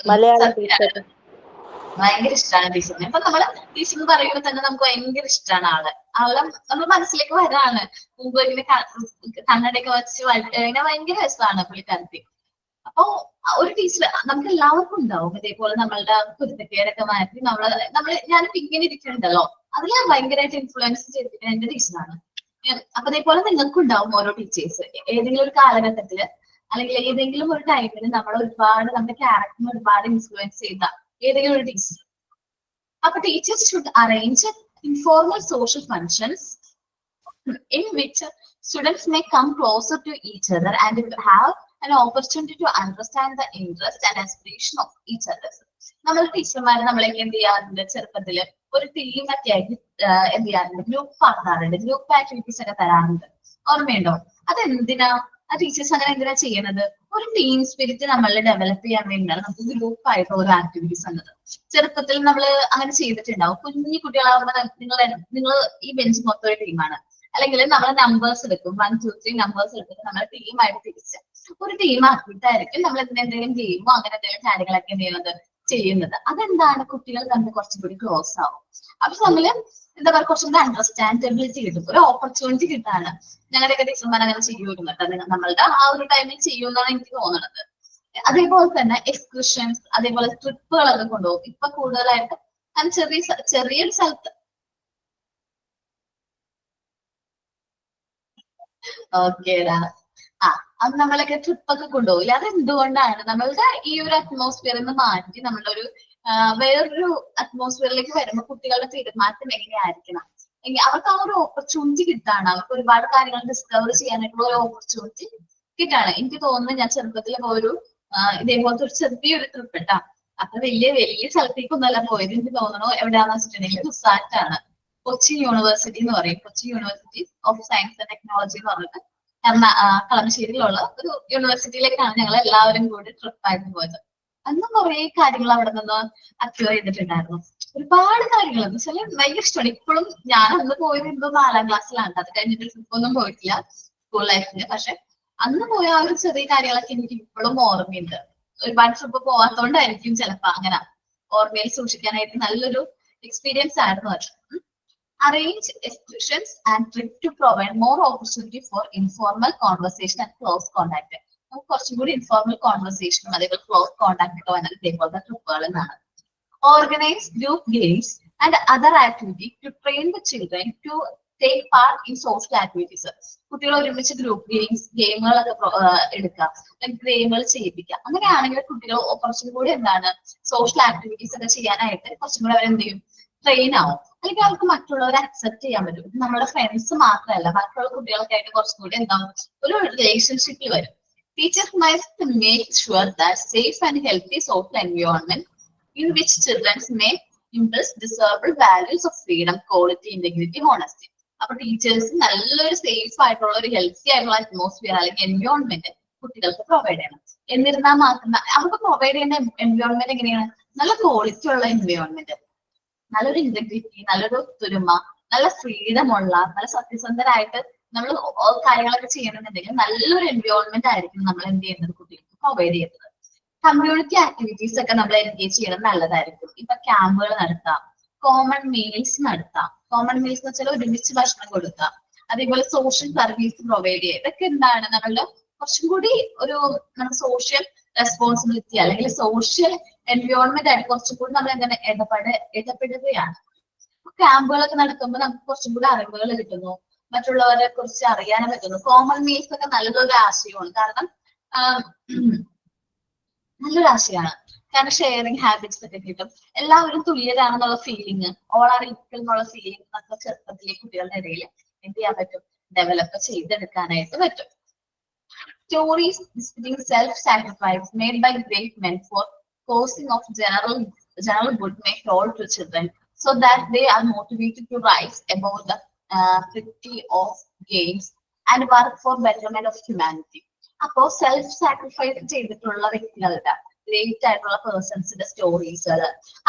മലയാളം ടീച്ചർ ഭയങ്കര ഇഷ്ടമാണ് ടീച്ചറിനെ. അപ്പൊ നമ്മള് ടീച്ചർ എന്ന് പറയുമ്പോൾ തന്നെ നമുക്ക് ഭയങ്കര ഇഷ്ടമാണ് ആളെ നമ്മുടെ മനസ്സിലേക്ക് വരാണ്. മുമ്പ് ഇങ്ങനെ കണ്ണടയൊക്കെ വെച്ച് ഇങ്ങനെ ഭയങ്കര രസമാണ് പുള്ളിക്കാരത്തി. അപ്പൊ ഒരു ടീച്ചർ നമുക്ക് എല്ലാവർക്കും ഉണ്ടാവും ഇതേപോലെ നമ്മളുടെ കുരുത്തക്കേടൊക്കെ മാറ്റി നമ്മള് ഞാനിപ്പോ ഇങ്ങനെ ഇരിക്കുന്നുണ്ടല്ലോ അതിൽ ഭയങ്കരമായിട്ട് ഇൻഫ്ലുവൻസ് ചെയ്തിരിക്കുന്ന എന്റെ ടീച്ചറാണ്. അപ്പൊ അതേപോലെ നിങ്ങൾക്കും ഉണ്ടാവും ഓരോ ടീച്ചേഴ്സ് ഏതെങ്കിലും ഒരു കാലഘട്ടത്തില് അല്ലെങ്കിൽ ഏതെങ്കിലും ഒരു ടൈമില് നമ്മുടെ ക്യാരക്ടറിനെ ഒരുപാട് ഇൻഫ്ലുവൻസ് ചെയ്ത ഏതെങ്കിലും ഒരു ടീച്ചർ. അപ്പൊ teachers should arrange informal social functions in which students may come closer to each other and have an opportunity to understand the interest and aspiration of each other. നമ്മൾ ടീച്ചർമാര് നമ്മളെയൊക്കെ എന്ത് ചെയ്യാറുണ്ട്, ചെറുപ്പത്തില് ഒരു ടീമൊക്കെ ആയിട്ട് എന്ത് ചെയ്യാറുണ്ട്, ഗ്രൂപ്പ് ആക്കാറുണ്ട്, ഗ്രൂപ്പ് ആക്ടിവിറ്റീസ് ഒക്കെ തരാറുണ്ട്. ഓർമ്മയുണ്ടോ? അതെന്തിനാ ആ ടീച്ചേഴ്സ് അങ്ങനെ എന്തിനാ ചെയ്യണത്? ഒരു ടീം സ്പിരിറ്റ് നമ്മൾ ഡെവലപ്പ് ചെയ്യാൻ വേണ്ടിയാണ് നമുക്ക് ഗ്രൂപ്പ് ആയിട്ട് ഓരോ ആക്ടിവിറ്റീസ് എന്നത്. ചെറുപ്പത്തിൽ നമ്മൾ അങ്ങനെ ചെയ്തിട്ടുണ്ടാവും. കുഞ്ഞു കുട്ടികളാകുമ്പോൾ നിങ്ങൾ ഈ ബെഞ്ച് മൊത്തം ഒരു ടീമാണ്, അല്ലെങ്കിൽ നമ്മൾ നമ്പേഴ്സ് എടുക്കും, 1, 2, 3 നമ്പേഴ്സ് എടുത്തിട്ട് നമ്മൾ ടീമായിട്ട് തിരിച്ച് ഒരു ടീം ആക്കിയിട്ടായിരിക്കും നമ്മൾ എന്തെങ്കിലും ഗെയിമോ അങ്ങനെ എന്തെങ്കിലും കാര്യങ്ങളൊക്കെ എന്ത് ചെയ്യുന്നത്. അതെന്താണ്, കുട്ടികൾ തമ്മിൽ കുറച്ചുകൂടി ക്ലോസ് ആവും. അപ്പൊ നമ്മള് എന്താ പറയുക, കുറച്ചുകൂടി അണ്ടർസ്റ്റാൻഡബിലിറ്റി കിട്ടും, ഒരു ഓപ്പർച്യൂണിറ്റി കിട്ടാണ്. ഞങ്ങളുടെയൊക്കെ ടീച്ചർമാർ അങ്ങനെ ചെയ്യുമായിരുന്നു കേട്ടോ, നമ്മളുടെ ആ ഒരു ടൈമിൽ ചെയ്യുമെന്നാണ് എനിക്ക് തോന്നുന്നത്. അതേപോലെ തന്നെ എക്സ്കർഷൻസ്, അതേപോലെ ട്രിപ്പുകളൊക്കെ കൊണ്ടുപോകും. ഇപ്പൊ കൂടുതലായിട്ട് ഞാൻ ചെറിയൊരു സ്ഥലത്ത് ഓക്കേടാ അത് നമ്മളൊക്കെ ട്രിപ്പൊക്കെ കൊണ്ടുപോകില്ല. അത് എന്തുകൊണ്ടാണ്? നമ്മളുടെ ഈ ഒരു അറ്റ്മോസ്ഫിയറിൽ നിന്ന് മാറ്റി നമ്മളൊരു വേറൊരു അറ്റ്മോസ്ഫിയറിലേക്ക് വരുമ്പോൾ കുട്ടികളുടെ പെരുമാറ്റം എങ്ങനെയായിരിക്കണം, അവർക്ക് ആ ഒരു ഓപ്പർച്യൂണിറ്റി കിട്ടാണ്, അവർക്ക് ഒരുപാട് കാര്യങ്ങൾ ഡിസ്കവർ ചെയ്യാനായിട്ടുള്ള ഒരു ഓപ്പർച്യൂണിറ്റി കിട്ടാണ്. എനിക്ക് തോന്നുന്നു ഞാൻ ചെറുപ്പത്തിൽ പോയൊരു ഇതേപോലത്തെ ഒരു ചെറിയൊരു ട്രിപ്പ് ഇട്ടാ, അത്ര വലിയ സ്ഥലത്തേക്കൊന്നല്ല പോയത്. എനിക്ക് തോന്നണു എവിടെയാണെന്ന് വെച്ചിട്ടുണ്ടെങ്കിൽ റിസാർട്ടാണ്, കൊച്ചി യൂണിവേഴ്സിറ്റി എന്ന് പറയും, Kochi university of science and technology എന്ന് പറഞ്ഞിട്ട് കളമശ്ശേരിയിലുള്ള ഒരു യൂണിവേഴ്സിറ്റിയിലേക്കാണ് ഞങ്ങൾ എല്ലാവരും കൂടി ട്രിപ്പായിട്ട് പോയത്. അന്ന് കുറെ കാര്യങ്ങൾ അവിടെ നിന്ന് അക്വയർ ചെയ്തിട്ടുണ്ടായിരുന്നു. ഒരുപാട് കാര്യങ്ങൾ എന്ന് വെച്ചാൽ ഭയങ്കര ഇഷ്ടമാണ്. ഇപ്പോഴും ഞാൻ അന്ന് പോയത് എന്തോ 4ാം ക്ലാസ്സിലാണ്, അത് കഴിഞ്ഞിട്ട് ട്രിപ്പൊന്നും പോയിട്ടില്ല സ്കൂൾ ലൈഫില്. പക്ഷെ അന്ന് പോയ ആ ഒരു ചെറിയ കാര്യങ്ങളൊക്കെ എനിക്ക് ഇപ്പോഴും ഓർമ്മയുണ്ട്. ഒരുപാട് ട്രിപ്പ് പോവാത്തോണ്ടായിരിക്കും ചിലപ്പോ അങ്ങനെ ഓർമ്മയിൽ സൂക്ഷിക്കാനായിട്ട് നല്ലൊരു എക്സ്പീരിയൻസ് ആയിരുന്നു അത്. Arrange excursions and trip to provide more opportunity for informal conversation and close contact. നമുക്ക് കുറച്ചും കൂടി ഇൻഫോർമൽ കോൺവെർസേഷനും അതേപോലെ ക്ലോസ് കോൺടാക്ട് ഒക്കെ വന്നത് ഇതേപോലത്തെ ട്രിപ്പുകളിൽ നിന്നാണ്. Organize group games and other activities to train the children to take part in social activities. കുട്ടികൾ ഒരുമിച്ച് ഗ്രൂപ്പ് ഗെയിമുകളൊക്കെ എടുക്കുക, ഗെയിമുകൾ ചെയ്യിപ്പിക്കുക. അങ്ങനെയാണെങ്കിൽ കുട്ടികൾ കുറച്ചും കൂടി സോഷ്യൽ ആക്ടിവിറ്റീസ് ഒക്കെ ചെയ്യാനായിട്ട് കുറച്ചും കൂടി അവരെന്ത് ചെയ്യും, ട്രെയിൻ ആവും. അല്ലെങ്കിൽ അവർക്ക് മറ്റുള്ളവരെ അക്സെപ്റ്റ് ചെയ്യാൻ പറ്റും. നമ്മുടെ ഫ്രണ്ട്സ് മാത്രമല്ല, മറ്റുള്ള കുട്ടികൾക്ക് ആയിട്ട് കുറച്ചും കൂടി ഒരു റിലേഷൻഷിപ്പിൽ വരും. Teachers must make sure that safe and healthy social environment in which children may impress desirable values of freedom, quality, integrity, honesty. അപ്പൊ ടീച്ചേഴ്സ് നല്ലൊരു സേഫ് ആയിട്ടുള്ള ഒരു ഹെൽത്തി ആയിട്ടുള്ള അറ്റ്മോസ്ഫിയർ അല്ലെങ്കിൽ എൻവയോൺമെന്റ് കുട്ടികൾക്ക് പ്രൊവൈഡ് ചെയ്യണം. എന്നിരുന്നാൽ മാത്രം അവർക്ക് പ്രൊവൈഡ് ചെയ്യുന്ന എൻവയോൺമെന്റ് എങ്ങനെയാണ്, നല്ല ക്വാളിറ്റി ഉള്ള എൻവയോൺമെന്റ്, നല്ലൊരു ഇന്റഗ്രിറ്റി, നല്ലൊരു ഒത്തൊരുമ, നല്ല ഫ്രീഡം ഉള്ള, നല്ല സത്യസന്ധരായിട്ട് നമ്മൾ കാര്യങ്ങളൊക്കെ ചെയ്യണമെന്നുണ്ടെങ്കിൽ നല്ലൊരു എൻവയോൺമെന്റ് ആയിരിക്കും നമ്മൾ എന്ത് ചെയ്യുന്നത്, കുട്ടികൾക്ക് പ്രൊവൈഡ് ചെയ്യുന്നത്. കമ്മ്യൂണിറ്റി ആക്ടിവിറ്റീസ് ഒക്കെ നമ്മൾ എൻഗേജ് ചെയ്യണം നല്ലതായിരിക്കും. ഇപ്പൊ ക്യാമ്പുകൾ നടത്താം, കോമൺ മീൽസ് നടത്താം. കോമൺ മീൽസ് എന്ന് വെച്ചാൽ ഒരുമിച്ച് ഭക്ഷണം കൊടുക്കാം, അതേപോലെ സോഷ്യൽ സർവീസ് പ്രൊവൈഡ് ചെയ്യുക. ഇതൊക്കെ എന്താണ്, നമ്മളുടെ കുറച്ചും കൂടി ഒരു നമ്മുടെ സോഷ്യൽ റെസ്പോൺസിബിലിറ്റി അല്ലെങ്കിൽ സോഷ്യൽ എൻവയോൺമെന്റ് ആയിട്ട് കുറച്ചും കൂടി നമ്മൾ എങ്ങനെ ഇടപെടുകയാണ്. ക്യാമ്പുകളൊക്കെ നടത്തുമ്പോൾ നമുക്ക് കുറച്ചും കൂടി അറിവുകൾ കിട്ടുന്നു, മറ്റുള്ളവരെ കുറിച്ച് അറിയാനും പറ്റുന്നു. കോമൺ മീൽസ് ഒക്കെ നല്ലൊരു ആശയമാണ്, കാരണം നല്ലൊരു ആശയമാണ്. കാരണം ഷെയറിങ് ഹാബിറ്റ്സ് ഒക്കെ കിട്ടും. എല്ലാവരും തുല്യരാണെന്നുള്ള ഫീലിംഗ്, ഓൾ ആർ ഈക്വൽ എന്നുള്ള ഫീലിംഗ് നമുക്ക് ചെറുപ്പത്തിലെ കുട്ടികളുടെ ഇടയിൽ എന്ത് ചെയ്യാൻ പറ്റും, ഡെവലപ്പ് ചെയ്തെടുക്കാനായിട്ട് പറ്റും. Stories depicting self-sacrifice made by great men for causing of general good may be told to children so that they are motivated to rise above the petty of gains and work for betterment of humanity. അപ്പോ self sacrifice ചെയ്തിട്ടുള്ള വ്യക്തികളുടെ great ആയിട്ടുള്ള പേഴ്സൺസിന്റെ സ്റ്റോറീസുകൾ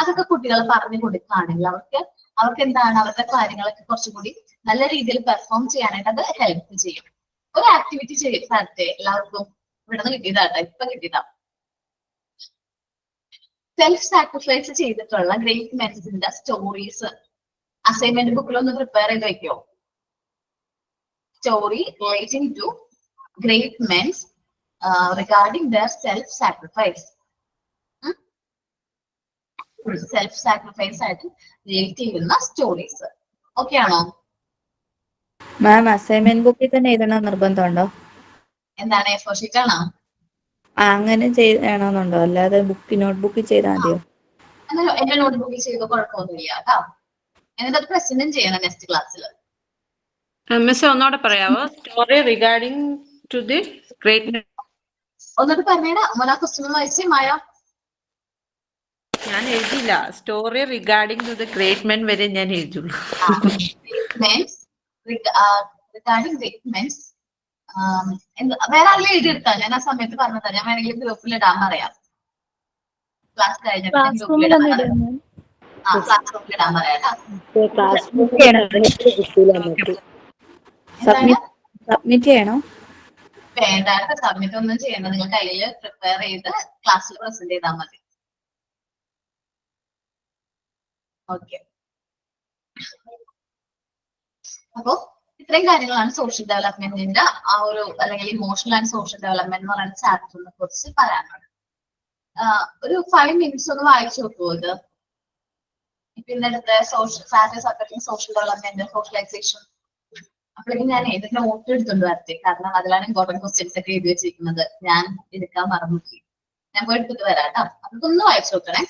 അതൊക്കെ കുട്ടികൾ പറഞ്ഞു കൊടുക്കുകയാണെങ്കിൽ അവർക്ക് എന്താണ്, അവരുടെ കാര്യങ്ങളൊക്കെ കുറച്ചുകൂടി നല്ല രീതിയിൽ പെർഫോം ചെയ്യാനായിട്ട് അത് ഹെൽപ്പ് ചെയ്യും. ഒരു ആക്ടിവിറ്റി തരട്ടെ എല്ലാവർക്കും. ഇവിടെ നിന്ന് കിട്ടിയതാട്ടോ, ഇപ്പൊ കിട്ടിയതാ. സെൽഫ് സാക്രിഫൈസ് ചെയ്തിട്ടുള്ള ഗ്രേറ്റ് മെൻസിന്റെ സ്റ്റോറീസ് അസൈൻമെന്റ് ബുക്കിൽ ഒന്ന് പ്രിപ്പയർ ചെയ്ത് വെക്കോ. Story relating to great mens regarding their self sacrifice. Self sacrifice ആയിട്ട് റിലേറ്റ് ചെയ്യുന്ന സ്റ്റോറീസ്. ഓക്കെ ആണോ? മാം അസൈൻമെന്റ് ബുക്കിൽ തന്നെ എഴുതണം നിർബന്ധമുണ്ടോ? എന്താണ് എ4 ഷീറ്റ് ആണോ? അങ്ങനെ ചെയ്യണമെന്നുണ്ടോ? അല്ലാതെ നോട്ട്ബുക്കിൽ ചെയ്താൽ മതിയോ? എന്നാലും എന്റെ നോട്ട്ബുക്കിൽ ചെയ്തോ, കുഴപ്പമൊന്നുമില്ല കേട്ടോ. എന്നിട്ട് അത് പ്രസന്റും ചെയ്യണം നെക്സ്റ്റ് ക്ലാസ്സിൽ. മിസ് ഒന്നോടെ പറയാവോ? Story regarding to the great. ഒന്നിട്ട് പറഞ്ഞേടാ മോനാ, ക്വസ്റ്റ്യൻ വായിച്ചേ മായ. ഞാൻ എഴുതിയില്ല. Story regarding to the great men വരെ ഞാൻ എഴുതുള്ളൂ. റിഗാർഡിംഗ് ഗ്രേറ്റ് മെൻസ് വേറെ ആരെങ്കിലും എഴുതിയെടുത്താ? ഞാൻ ആ സമയത്ത് പറഞ്ഞതാ. ഞാൻ വേണമെങ്കിൽ ഗ്രൂപ്പിൽ ഇടാൻ പറയാം. ക്ലാസ് കഴിഞ്ഞിട്ട് ക്ലാസ് റൂമിൽ ഒന്ന് ഇടുന്നു. ക്ലാസ് റൂമിൽ ഇടാൻ പറയാം. സബ്മിറ്റ് ചെയ്യണോ? വേണ്ട, സബ്മിറ്റ് ഒന്നും ചെയ്യണ്ട. നിങ്ങൾ കയ്യിൽ പ്രിപ്പയർ ചെയ്ത് ക്ലാസ്സിൽ പ്രസന്റ് ചെയ്താൽ മതി. ഓക്കെ. അപ്പോ ഇത്രയും കാര്യങ്ങളാണ് സോഷ്യൽ ഡെവലപ്മെന്റിന്റെ ആ ഒരു, അല്ലെങ്കിൽ ഇമോഷണൽ ആൻഡ് സോഷ്യൽ ഡെവലപ്മെന്റ് എന്ന് പറയുന്ന ചാപ്റ്ററിനെ കുറിച്ച് പറയാനുള്ളത്. ഒരു 5 minutes ഒന്ന് വായിച്ചു നോക്കൂ ഇത്. പിന്നെ അടുത്ത സോഷ്യൽ ഡെവലപ്മെന്റ്, സോഷ്യലൈസേഷൻ. അപ്പോഴേക്കും ഞാൻ ഇത് നോട്ട് എടുത്തുകൊണ്ട് വരട്ടെ, കാരണം അതിലാണ് ഇമ്പോർട്ടന്റ് ക്വസ്റ്റ്യൻസ് ഒക്കെ എഴുതി വെച്ചിരിക്കുന്നത്. ഞാൻ എടുക്കാൻ മറന്നു. ഞാൻ പോയി എടുത്തിട്ട് വരാം കേട്ടോ. അതൊന്ന് വായിച്ചു നോക്കണേ.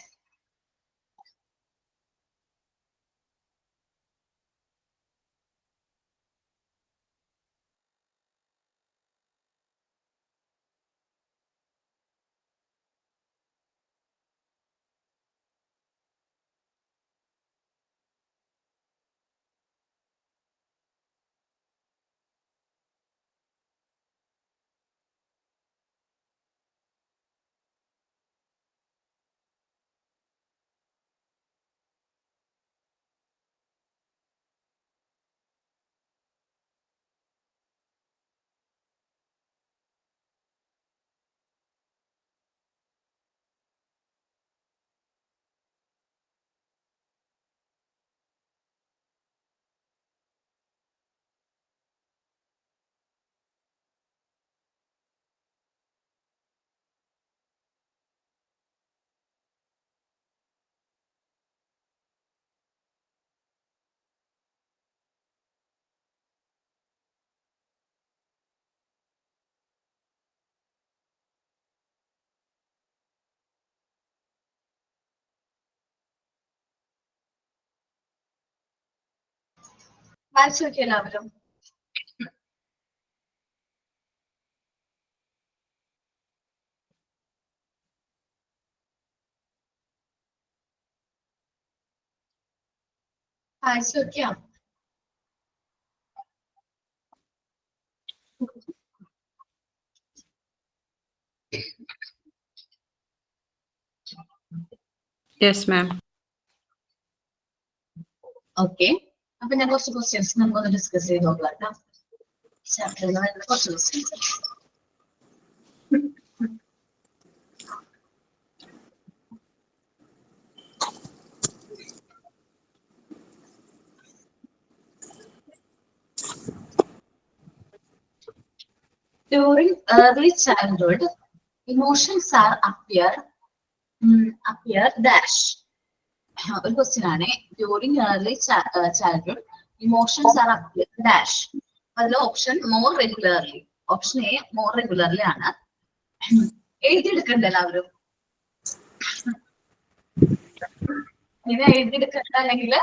വായിച്ചു നോക്കിയ എല്ലാവരും. വായിച്ചു നോക്കിയാ? Yes ma'am. ഓക്കെ. അപ്പൊ ഞാൻ കുറച്ച് ക്വസ്റ്റ്യൻസ് നമുക്കൊന്ന് ഡിസ്കസ് ചെയ്ത് നോക്കാം. ചാപ്റ്ററിൽ വരുന്ന കുറച്ച് questions. During early childhood, emotions are appear dash. ഒരു ക്വസ്റ്റ്യൻ ആണ്. During early childhood emotions are appear dash. അതിൽ option more regularly. Option A more regularly ആണ്. എഴുതിയെടുക്കണ്ട എല്ലാവരും. ഇത് എഴുതിയെടുക്കണ്ട, അല്ലെങ്കിൽ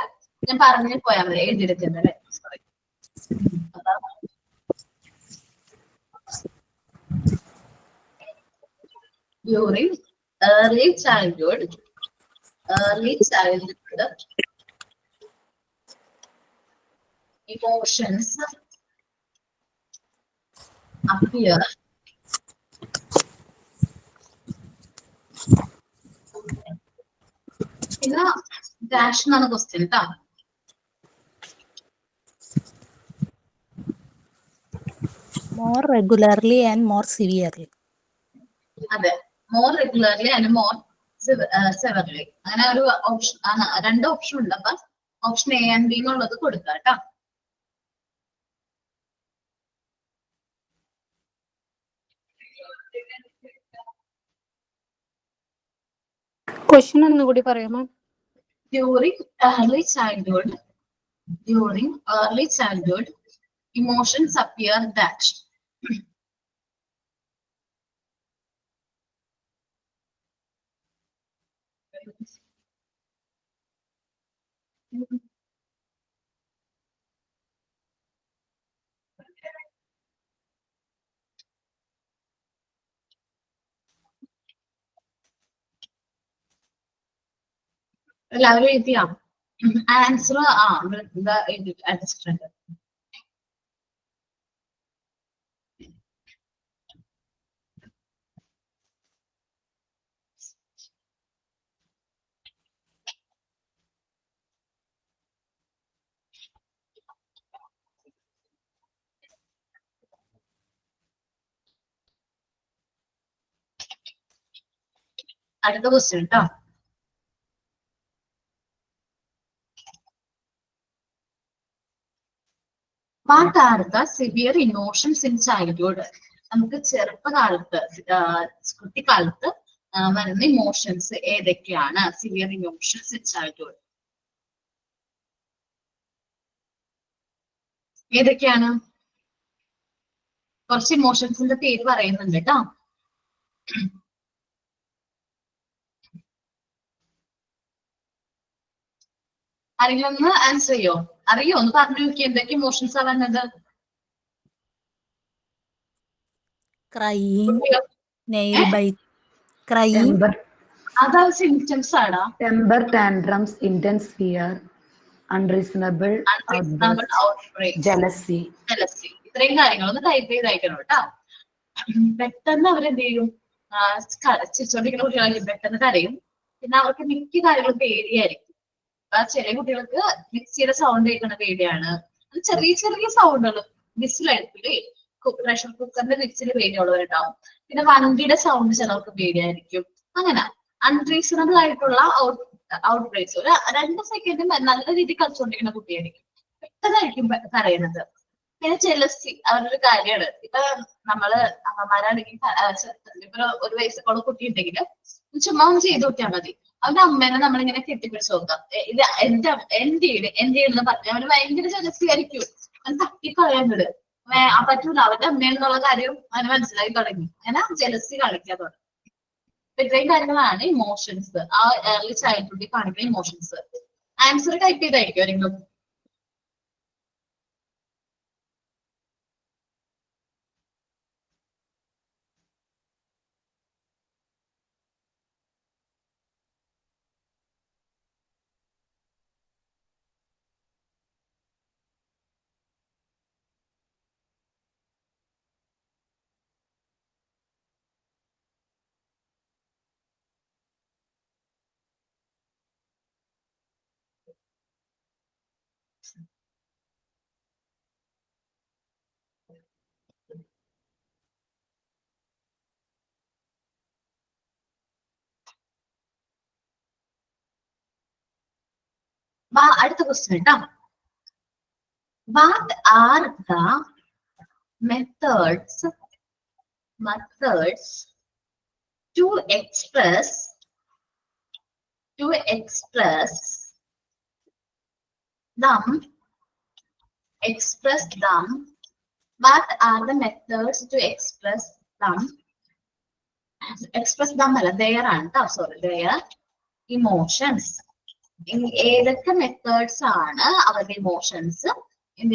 ഞാൻ പറഞ്ഞു പോയാൽ മതി. എഴുതിയെടുക്കണ്ട അല്ലേ? Sorry. During early childhood, emotions appear പിന്നെ ഡാഷ് എന്നാണ് ക്വസ്റ്റ്യൻ കേട്ടോ. More regularly and more severely. അതെ, മോർ റെഗുലർലി ആൻഡ് മോർ സെവർലി, അങ്ങനെ ഒരു ഓപ്ഷൻ, 2 ഓപ്ഷൻ ഉണ്ട്. അപ്പൊ ഓപ്ഷൻ എ ആൻഡ് ബി എന്നുള്ളത് കൊടുക്കുക കേട്ടോ. ക്വസ്റ്റ്യൻ ഒന്നുകൂടി പറയാമോ? During early childhood, emotions appear that എല്ലാവരും എഴുതിയാ ആൻസർ? അടിച്ചിട്ടുണ്ട്. അടുത്ത ക്വസ്റ്റ്യൻ കേട്ടോ. What are the severe emotions in childhood? നമുക്ക് ചെറുപ്പകാലത്ത്, കുട്ടിക്കാലത്ത് വരുന്ന ഇമോഷൻസ് ഏതൊക്കെയാണ്? സിവിയർ ഇമോഷൻസ് ഇൻ ചൈൽഡ്ഹുഡ് ഏതൊക്കെയാണ്? കുറച്ച് ഇമോഷൻസിന്റെ പേര് പറയുന്നുണ്ട് കേട്ടോ. ആരെങ്കിലും ഒന്ന് ആൻസർ ചെയ്യോ? അറിയോ? ഒന്ന് പറഞ്ഞു നോക്കി, എന്തൊക്കെ ഇമോഷൻസ് ആ വരുന്നത്? Crying, nail bite, crying, അതാ സിംറ്റംസ് ആടാ. temper tantrums, intense fear, unreasonable outbursts, jealousy. ഇത്രയും കാര്യങ്ങളൊന്ന് ടൈപ്പ് ചെയ്ത് അയക്കണം കേട്ടോ. പെട്ടെന്ന് അവരെന്ത് ചെയ്യും? ചിരിച്ചോണ്ടിരിക്കുന്ന കുട്ടികളായിരിക്കും, പെട്ടെന്ന് കരയും. പിന്നെ അവർക്ക് മിക്ക കാര്യങ്ങളും പേടിയായിരിക്കും. ചെറിയ കുട്ടികൾക്ക് മിക്സിയുടെ സൗണ്ട് കേൾക്കുന്ന പേടിയാണ്. അത് ചെറിയ ചെറിയ സൗണ്ടുകൾ, വിസിലടുപ്പില് പ്രഷർ കുക്കറിന്റെ വിസിൽ പേടിയുള്ളവരുണ്ടാവും. പിന്നെ വണ്ടിയുടെ സൗണ്ട് ചിലർക്ക് പേടിയായിരിക്കും. അങ്ങനെ അൺറീസണബിൾ ആയിട്ടുള്ള ഔട്ട് ബ്രേക്സ്, ഒരു 2 സെക്കൻഡ് നല്ല രീതിയിൽ കളിച്ചുകൊണ്ടിരിക്കുന്ന കുട്ടിയായിരിക്കും, പെട്ടെന്നായിരിക്കും കരയുന്നത്. പിന്നെ ജെലസി അവരൊരു കാര്യമാണ്. ഇപ്പൊ നമ്മള് അമ്മമാരാണെങ്കിൽ ഇപ്പൊ 1 വയസ്സോളം കുട്ടി ഉണ്ടെങ്കിൽ ചുമ്മാ ഒന്ന് ചെയ്ത് നോക്കിയാൽ മതി. അവന്റെ അമ്മേനെ നമ്മളിങ്ങനെ കെട്ടിപ്പിടിച്ച് നോക്കാം. ഇത് എന്റെ പറഞ്ഞ അവന് ഭയങ്കര ജലസി ആയിരിക്കും. അവൻ തട്ടിക്കളയുന്നത് പറ്റൂല, അവന്റെ അമ്മയെന്നുള്ള കാര്യം അവന് മനസ്സിലാക്കി തുടങ്ങി. അങ്ങനെ ജലസി കാണിക്കാൻ തുടങ്ങി. ഇത്രയും കാര്യങ്ങളാണ് ഇമോഷൻസ്, ആ ഏർലി ചൈൽഡ്ഹുഡിൽ കാണിക്കുന്ന ഇമോഷൻസ്. ആൻസർ ടൈപ്പ് ചെയ്തായിരിക്കും ആരെങ്കിലും? അടുത്ത ക്വസ്റ്റ്യൻ കേട്ടോ. What are the methods to express them? What are the methods to express them? Express them അല്ല, their ആണ് കേട്ടോ, സോറി, their emotions. ഏതൊക്കെ മെത്തേഡ്സ് ആണ് അവരുടെ emotions?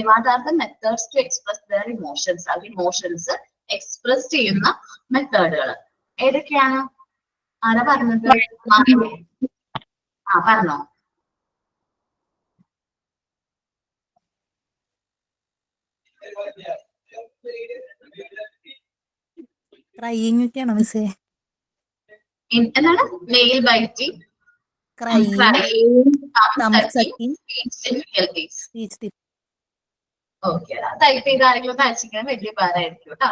What are the methods to express their emotions? അവരുടെ ഇമോഷൻസ് എക്സ്പ്രസ് ചെയ്യുന്ന മെത്തേഡുകൾ ഏതൊക്കെയാണ്? ആരാ പറഞ്ഞത്? പറഞ്ഞോ. crying ഒക്കെയാണോ മിസ്സേ? എന്താണ്? Nail biting, Crying, stomach sucking, speech tip. Okay, type ചെയ്ത് ആരെങ്കിലും അയച്ചിരിക്കാൻ വലിയ ഭാരമായിരിക്കും കേട്ടോ.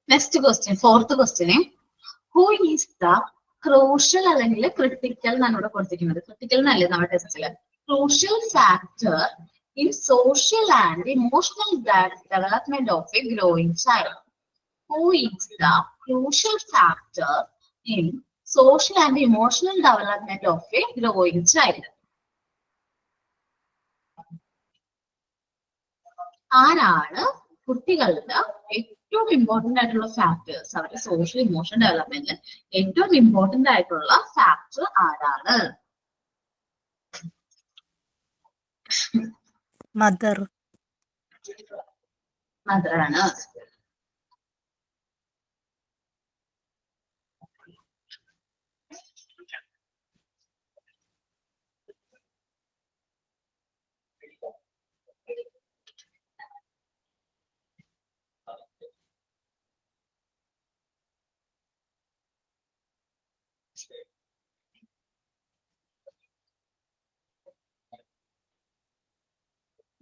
Next question, fourth question. Who is the crucial അല്ലെങ്കിൽ critical എന്നാണ് ഇവിടെ കൊടുത്തിരിക്കുന്നത്. Critical എന്നല്ലേ നമ്മുടെ ടെസ്റ്റില്. Crucial factor in social and emotional development of a growing child. Who is the crucial factor in social and emotional development of a growing child? ആരാണ് കുട്ടികളുടെ ഏറ്റവും ഇമ്പോർട്ടന്റ് ആയിട്ടുള്ള ഫാക്ടേഴ്സ് അവരുടെ സോഷ്യൽ ഇമോഷണൽ ഡെവലപ്മെന്റിൽ ഏറ്റവും ഇമ്പോർട്ടന്റ് ആയിട്ടുള്ള ഫാക്ടർ ആരാണ്? Mother. മദറാണ്.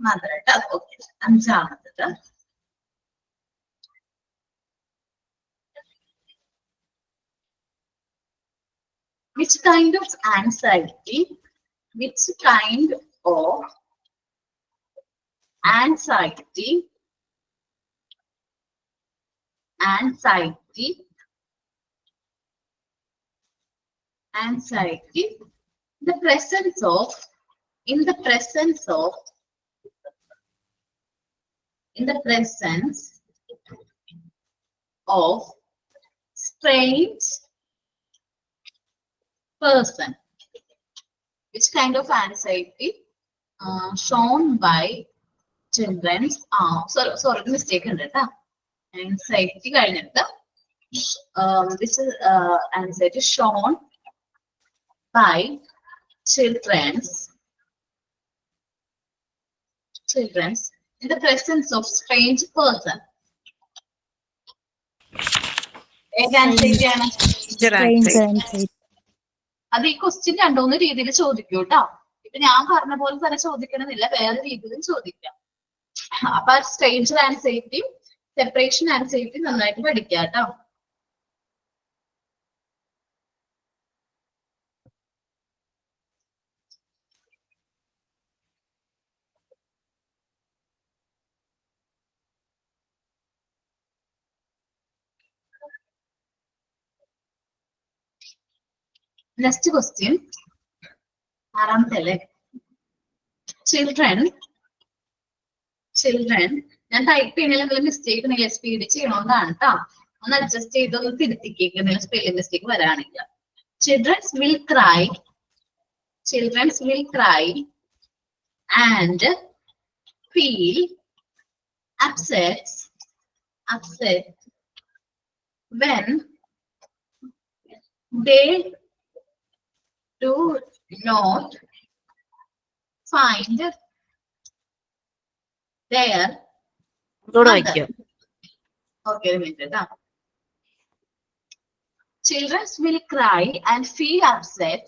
മദറായിട്ട്. Okay, അഞ്ചാമത്തത്. Which kind of anxiety in the presence of strange person. Which kind of anxiety shown by children? Sorry, mistake ഉണ്ട് കേട്ടോ. Anxiety കഴിഞ്ഞിട്ട് this is anxiety shown by children in the presence of strange person. ഏത് anxiety ആണ്? Strange anxiety. അത് ഈ question രണ്ടൂന്ന് രീതിയിൽ ചോദിക്കൂ കേട്ടോ. ഇപ്പൊ ഞാൻ പറഞ്ഞ പോലെ തന്നെ ചോദിക്കണമെന്നില്ല, വേറെ രീതിയിലും ചോദിക്കാം. അപ്പൊ സ്ട്രേഞ്ചർ ആൻസൈറ്റിയും സെപ്പറേഷൻ ആൻസൈറ്റിയും നന്നായിട്ട് പഠിക്കാം കേട്ടോ. നെക്സ്റ്റ് ക്വസ്റ്റ്യൻ, ആറാമത്തെ അല്ലേ? ചിൽഡ്രൻ ഞാൻ ടൈപ്പ് ചെയ്യണതിൽ എന്തെങ്കിലും മിസ്റ്റേക്ക് ഉണ്ടെങ്കിൽ സ്പീഡ് ചെയ്യണമെന്നാണ് കേട്ടോ. ഒന്ന് അഡ്ജസ്റ്റ് ചെയ്ത് ഒന്ന് തിരുത്തിക്കേക്ക് എന്തെങ്കിലും സ്പെല്ലിംഗ് മിസ്റ്റേക്ക് വരാണെങ്കിൽ. Childrens will cry and feel upset when they do not find their mother. Okay, ഒരു മിനിറ്റ് കേട്ടോ. Children will cry and feel upset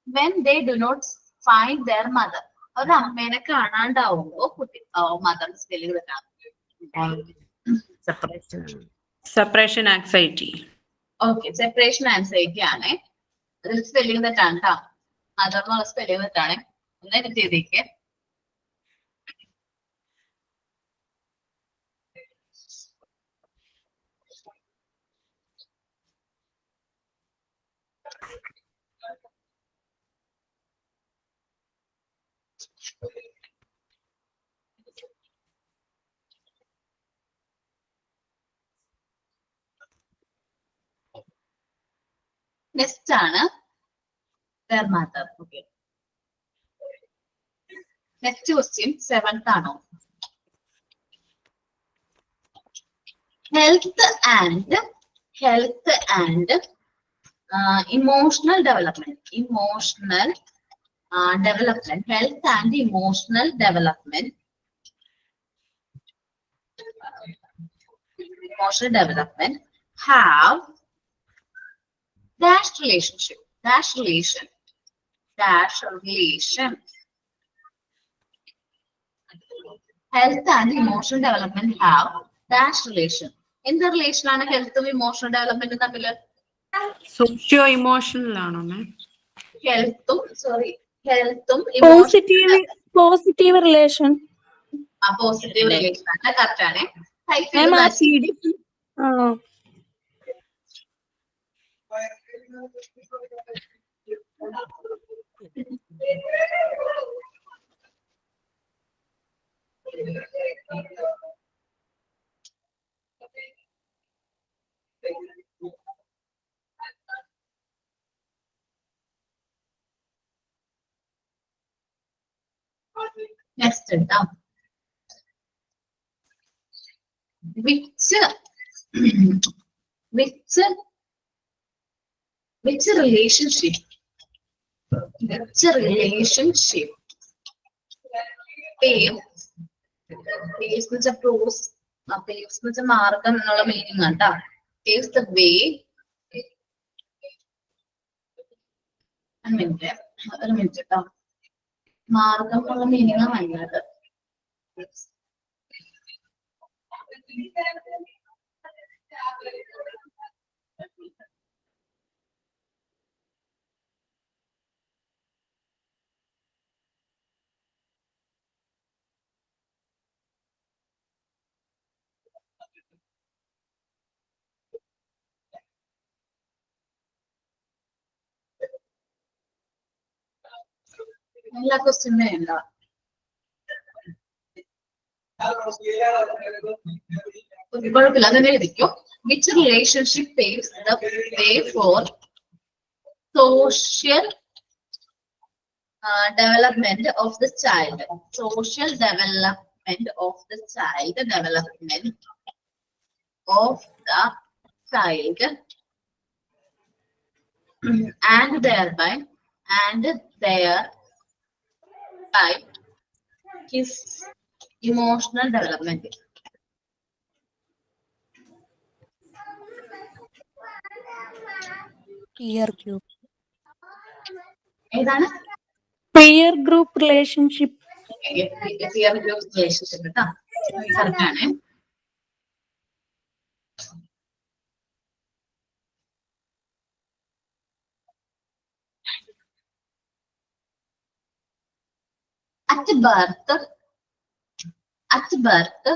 when they do not find their mother. ഒരു അമ്മേനെ കാണാണ്ടാവുമ്പോ കുട്ടി മദർ സ്പെല്ലിംഗ് തെറ്റാണ്. Separation anxiety. Okay, separation anxiety ആണ്. അതിൽ spelling തെറ്റാണ് കേട്ടോ. മദർ എന്നുള്ള സ്പെല്ലിംഗ് തെറ്റാണ്. ഒന്ന് എഡിറ്റ് ചെയ്തേക്ക്. നെക്സ്റ്റ് ആണ് their mother. Okay. Next question, 7th ആണോ? Health and emotional development. Emotional development. Health and emotional development. Emotional development have dash relationship. Dash relation. Dash relation. Health and emotional development have dash relation. എന്ത് relation ആണ് ഹെൽത്തും emotional ഡെവലപ്മെന്റും തമ്മിൽ? Socio emotional ആണോ മാം? ഹെൽത്തും positive relation. Positive relation ആണ്. Correct ആണ്. Next down. Which relationship paves the pros, paves the margam എന്നുള്ള meaning ആണ് ട്ടോ. Paves the way. ഒരു മിനിറ്റ് ട്ടോ. മാർഗം എന്നുള്ള മീനിങ് ആണ് വരുന്നത്. എല്ലാ ക്വസ്റ്റ്യനും വേണ്ട. കുഴപ്പമില്ല, അങ്ങനെ എഴുതിക്കോ. Which relationship paves the way for social development of the child? Social development of the child. Development of the child. And thereby his emotional development. Peer group. ഏതാണ്? Peer group relationship. Peer group relationship കേട്ടോ. Correct ആണ്. At birth,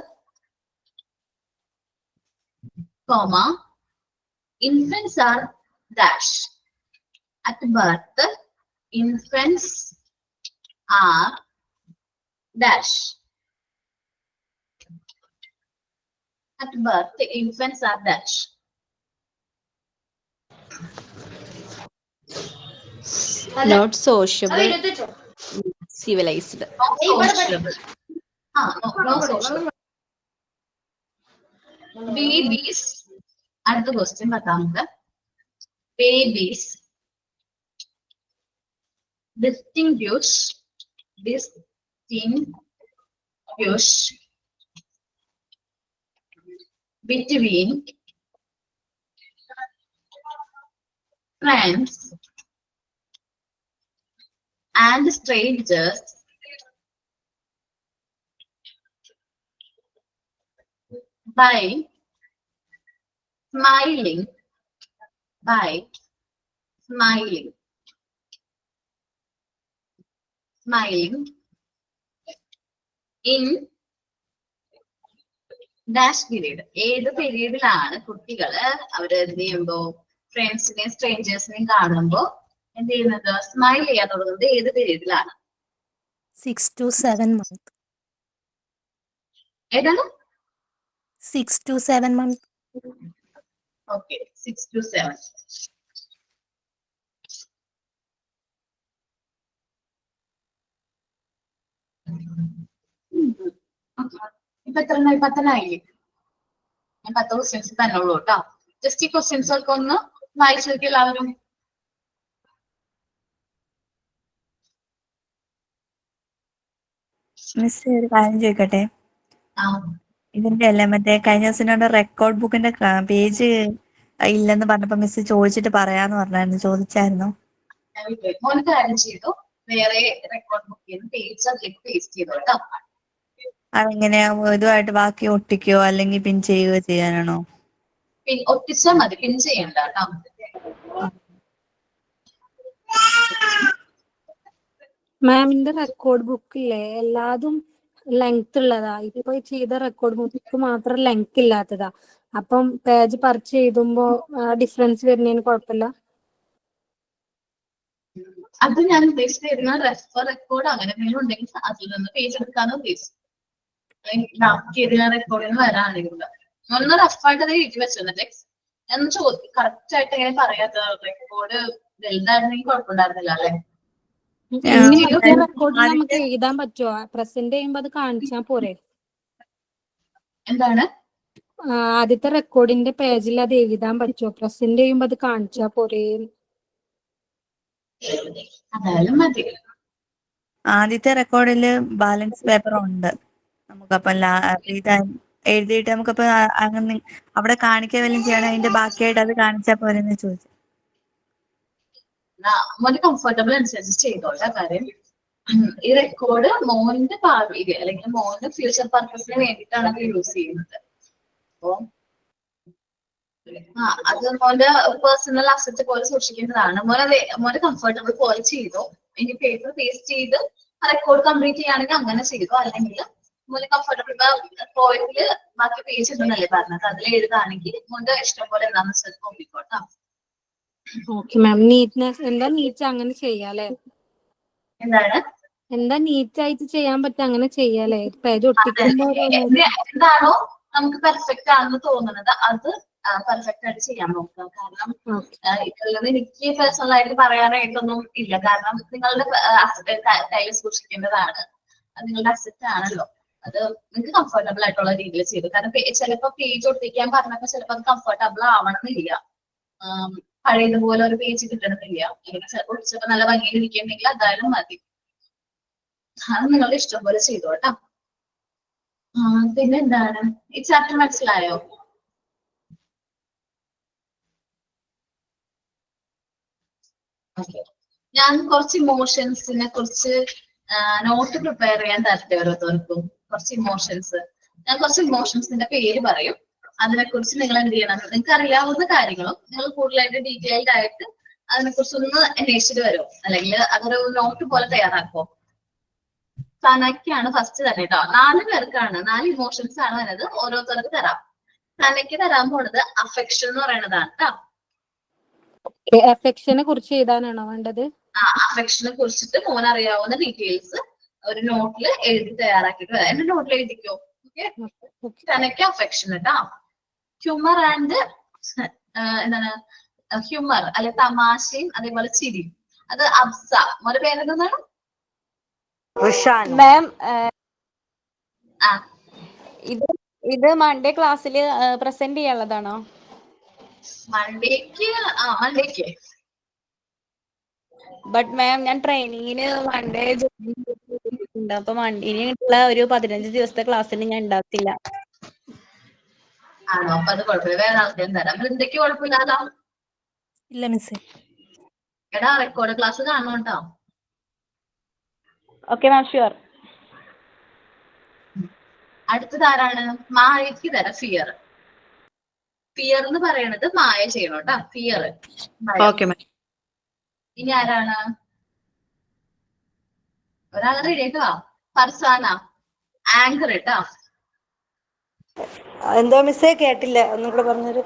comma, infants are dash. At birth, infants are dash. At birth, infants are dash. Not sociable, civilized. No social. Babies. അടുത്ത question പത്താമത്തെ. Babies distinguish between friends and strangers by smiling in dash period. ഏത് പീരീഡിലാണ് കുട്ടികള് അവര് എന്ത് ചെയ്യുമ്പോ ഫ്രണ്ട്സിനെയും സ്ട്രേഞ്ചേഴ്സിനെയും കാണുമ്പോ എന്ത് ചെയ്യുന്നത്? സ്മൈൽ ചെയ്യാൻ തുടങ്ങുന്നത് ഏത് പീരീഡിലാണ്? 6 to 7 months. ഏതാണ്? 6 to 7 months. Okay, 6 to 7. ഇപ്പൊ എത്രണ്ണായി? 10 ഞാൻ 10 ക്വസ്റ്റ്യൻസ് തന്നെ ഉള്ളൂ കേട്ടോ. ജസ്റ്റ് ഈ ക്വസ്റ്റ്യൻസ് ഒക്കെ ഒന്ന് വായിച്ചു നോക്കി എല്ലാവരും. മിസ് ഒരു കാര്യം ചോദിക്കട്ടെ? ഇതിന്റെ അല്ലേ മറ്റേ കഴിഞ്ഞ ദിവസം റെക്കോർഡ് ബുക്കിന്റെ പേജ് ഇല്ലെന്ന് പറഞ്ഞപ്പോ മിസ് ചോദിച്ചിട്ട് പറയാന്ന് പറഞ്ഞായിരുന്നു, ചോദിച്ചായിരുന്നു. മോന് കാര്യം ചെയ്തു, വേറെ റെക്കോർഡ് ബുക്ക് ചെയ്ത് പേജ് അതിലേക്ക് പേസ്റ്റ് ചെയ്തു കേട്ടോ. അതെങ്ങനെയാ? ഇതുമായിട്ട് ബാക്കി ഒട്ടിക്കോ അല്ലെങ്കിൽ പിൻ ചെയ്യുകയോ ചെയ്യാനാണോ? ഒട്ടിച്ചാൽ മതി, പിൻ ചെയ്യണ്ട കേട്ടോ. മാമിന്റെ റെക്കോർഡ് ബുക്കില്ലേ എല്ലാതും ലെങ്ത് ഉള്ളതാ. ഇപ്പൊ ചെയ്ത റെക്കോർഡ് ബുക്ക് മാത്രം ലെങ്ത് ഇല്ലാത്തതാ. അപ്പം പേജ് പർച്ച് ചെയ്തുമ്പോ ഡിഫറൻസ് വരുന്നതിന് കുഴപ്പമില്ല. അത് ഞാൻ ഉദ്ദേശിച്ചിരുന്ന റെക്കോർഡ് അങ്ങനെ എന്തെങ്കിലും ഉണ്ടെങ്കിൽ അതിൽ നിന്ന് പേജ് എടുക്കാന്ന് ഉദ്ദേശിച്ചു. റെക്കോർഡിന് വരാണെങ്കിൽ ഒന്ന് റഫായിട്ട് അത് എഴുതി വെച്ചിരുന്നില്ലേ എന്ന് ചോദിക്കും. കറക്റ്റ് ആയിട്ട് എങ്ങനെ പറയാത്ത റെക്കോർഡ് വലുതായിരുന്നെങ്കിൽ കുഴപ്പമുണ്ടായിരുന്നില്ല അല്ലെ? റെക്കോർഡിൽ നമുക്ക് എഴുതാൻ പറ്റുമോ? പ്രസന്റ് ചെയ്യുമ്പോ അത് കാണിച്ചാ പോരെ? എന്താണ്? ആദ്യത്തെ റെക്കോർഡിന്റെ പേജിൽ അത് എഴുതാൻ പറ്റുമോ? പ്രസന്റ് ചെയ്യുമ്പോ അത് കാണിച്ചാ പോരെ? അതായാലും മതി. ആദ്യത്തെ റെക്കോർഡില് ബാലൻസ് പേപ്പർ ഉണ്ട് നമുക്കപ്പം എഴുതിയിട്ട് നമുക്കപ്പോ അങ്ങനെ അവിടെ കാണിക്കാൻ വല്ലതും ചെയ്യണം, അതിന്റെ ബാക്കിയായിട്ട് അത് കാണിച്ചാൽ പോരെന്ന് ചോദിച്ചു. മോന്റെ കംഫർട്ടബിൾ അനുസരിച്ച് ചെയ്തോട്ടെ. കാര്യം ഈ റെക്കോർഡ് മോന്റെ ഭാവിയിൽ അല്ലെങ്കിൽ മോന്റെ ഫ്യൂച്ചർ പർപ്പസിന് വേണ്ടിയിട്ടാണ് അത് യൂസ് ചെയ്യുന്നത്. അപ്പോ അത് മോന്റെ പേഴ്സണൽ അസറ്റ് പോലെ സൂക്ഷിക്കേണ്ടതാണ്. മോന്റെ കംഫർട്ടബിൾ പോലെ ചെയ്തോ. ഇനി പേപ്പർ പേസ്റ്റ് ചെയ്ത് റെക്കോർഡ് കംപ്ലീറ്റ് ചെയ്യുകയാണെങ്കിൽ അങ്ങനെ ചെയ്തോ. അല്ലെങ്കിൽ മോന്റെ കംഫർട്ടബിൾ പോയിന്റില് ബാക്കി പേജ് ഉണ്ടെന്നല്ലേ പറഞ്ഞത്, അതിൽ എഴുതാണെങ്കിൽ മോന്റെ ഇഷ്ടം പോലെ എന്താണെന്ന് വെച്ചാൽ നോക്കിക്കോട്ടോ. Okay ma'am. നീറ്റ്നെസ് എന്താ നീറ്റ് അങ്ങനെ ചെയ്യാലേ? എന്താണ്? എന്താ നീറ്റ് ആയിട്ട് ചെയ്യാൻ പറ്റും അങ്ങനെ ചെയ്യാലേ? പേജ് ഒട്ടിക്കുമ്പോ എന്താണോ നമുക്ക് പെർഫെക്റ്റ് ആണെന്ന് തോന്നുന്നത് അത് പെർഫെക്റ്റ് ആയിട്ട് ചെയ്യാൻ നോക്കുക. കാരണം ഇതുള്ളത് എനിക്ക് പേഴ്സണൽ ആയിട്ട് പറയാനായിട്ടൊന്നും ഇല്ല. കാരണം നിങ്ങളുടെ കയ്യിൽ സൂക്ഷിക്കേണ്ടതാണ്, നിങ്ങളുടെ അസറ്റ് ആണല്ലോ. അത് നിങ്ങൾക്ക് കംഫർട്ടബിൾ ആയിട്ടുള്ള രീതിയിൽ ചെയ്തു. കാരണം ചിലപ്പോൾ പേജ് ഒട്ടിക്കാൻ പറഞ്ഞപ്പോ ചിലപ്പോൾ അത് കംഫർട്ടബിൾ ആവണമെന്നില്ല, പഴയതുപോലെ ഒരു പേജ് കിട്ടണമെന്നില്ല. അല്ലെങ്കിൽ ചിലപ്പോൾ ഒട്ടിച്ചപ്പോ നല്ല ഭംഗിയിൽ ഇരിക്കുന്നുണ്ടെങ്കിൽ അതായാലും മതി. അത് നിങ്ങളുടെ ഇഷ്ടം പോലെ ചെയ്തോട്ടാ. പിന്നെന്താണ്? ഈ ചാപ്റ്റർ മനസ്സിലായോ? ഓക്കെ. ഞാൻ കുറച്ച് ഇമോഷൻസിനെ കുറിച്ച് നോട്ട് പ്രിപ്പയർ ചെയ്യാൻ തരട്ടെ ഓരോരുത്തർക്കും. കുറച്ച് ഇമോഷൻസ്, ഞാൻ കുറച്ച് ഇമോഷൻസിന്റെ പേര് പറയും. അതിനെക്കുറിച്ച് നിങ്ങൾ എന്ത് ചെയ്യണം? നിങ്ങൾക്ക് അറിയാവുന്ന കാര്യങ്ങളും നിങ്ങൾ കൂടുതലായിട്ട് ഡീറ്റെയിൽഡ് ആയിട്ട് അതിനെക്കുറിച്ച് ഒന്ന് അന്വേഷിച്ചിട്ട് വരുമോ, അല്ലെങ്കിൽ അതൊരു നോട്ട് പോലെ തയ്യാറാക്കുമോ? സനയ്ക്കാണ് ഫസ്റ്റ് തന്നെ കേട്ടോ. 4 പേർക്കാണ്, 4 ഇമോഷൻസ് ആണ് വരുന്നത്. ഓരോരുത്തർക്ക് തരാം. സനയ്ക്ക് തരാൻ പോണത് അഫെക്ഷൻ എന്ന് പറയുന്നതാണ് കേട്ടോ. അഫെക്ഷനെ കുറിച്ച് എഴുതാനാണോ വേണ്ടത്? അഫെക്ഷനെ കുറിച്ചിട്ട് മോൻ അറിയാവുന്ന ഡീറ്റെയിൽസ് ഒരു നോട്ടിൽ എഴുതി തയ്യാറാക്കിയിട്ട് വരാം. എന്റെ നോട്ടിൽ എഴുതിക്കോ. ഓക്കെ. സനയ്ക്ക് അഫെക്ഷൻ കേട്ടോ. ഹ്യൂമർ ആൻഡ് എന്താണ്? ഹ്യൂമർ അല്ലെ തമാശയും അതേപോലെ ചിരിയും. അത് അബ്സ. മോന്റെ പേരെന്താണ്? മാം, ഇത് മൺഡേ ക്ലാസ്സിൽ പ്രസന്റ് ചെയ്യാനുള്ളതാണോ? മൺഡേക്ക് ബട്ട് മാം, ഞാൻ ട്രെയിനിങ്ങിന് മൺഡേ ജോയിൻ ചെയ്തിട്ടുണ്ട്. അപ്പൊ ഇനിയുള്ള ഒരു 15 ദിവസത്തെ ക്ലാസ്സിന് ഞാൻ ഉണ്ടാകത്തില്ല. ആണോ? അപ്പൊ അത് കുഴപ്പമില്ല, വേറെ ആൾക്കാരും തരാം. എന്തൊക്കെ കുഴപ്പമില്ലാലോ? ഇല്ല മിസ്. എടാ റെക്കോർഡ് ക്ലാസ് കാണണം കേട്ടോ. Okay ma'am, sure. അടുത്തതാരാണ്? മായക്ക് തരാം. ഫിയർ. ഫിയർ എന്ന് പറയണത് മായ ചെയ്യണം കേട്ടോ. ഫിയർ. ഇനി ആരാണ്? ഒരാൾ റെഡി ആയിട്ടോ. ഫർസാന. ആങ്കർ കേട്ടോ. എന്തോ മിസ്സേ കേട്ടില്ല, ഒന്നും കൂടെ പറഞ്ഞൊരു.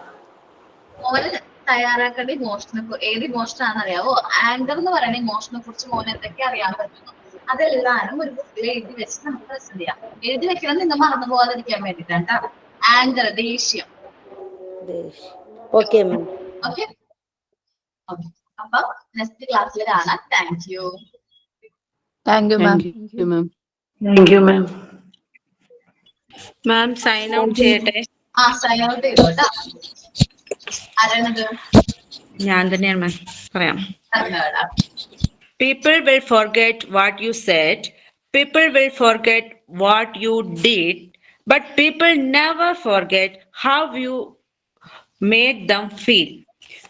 മോന് തയ്യാറാക്കേണ്ട ഇമോഷനെ ഏത് ഇമോഷൻ ആണെന്ന് അറിയാവോ? ആങ്കർ എന്ന് പറയുന്ന ഇമോഷനെ കുറിച്ച് മോന് എന്തൊക്കെ അറിയാൻ പറ്റുന്നു അതെല്ലാരും ഒരു ബുക്കിൽ എഴുതി വെച്ച് നമുക്ക് പ്രസന്റ് ചെയ്യാം. എഴുതി വെക്കണം നിങ്ങൾ മറന്നു പോകാതിരിക്കാൻ വേണ്ടിയിട്ടാണ് കേട്ടോ. ആങ്കർ, ദേഷ്യം. Okay ma'am. ഓക്കെ. അപ്പൊ നെക്സ്റ്റ് ക്ലാസ്സിൽ കാണാം. Thank you. Thank you ma'am. Thank you ma'am. Ma'am sign out ചെയ്യട്ടെ. ആ സൈൻ ഔട്ട് ചെയ്തോട്ടാ. ആരാണത്? ഞാൻ തന്നെയാണ് മാം. പറയാം. പറഞ്ഞോടാ. People will forget what you said. People will forget what you did. But people never forget how you made them feel.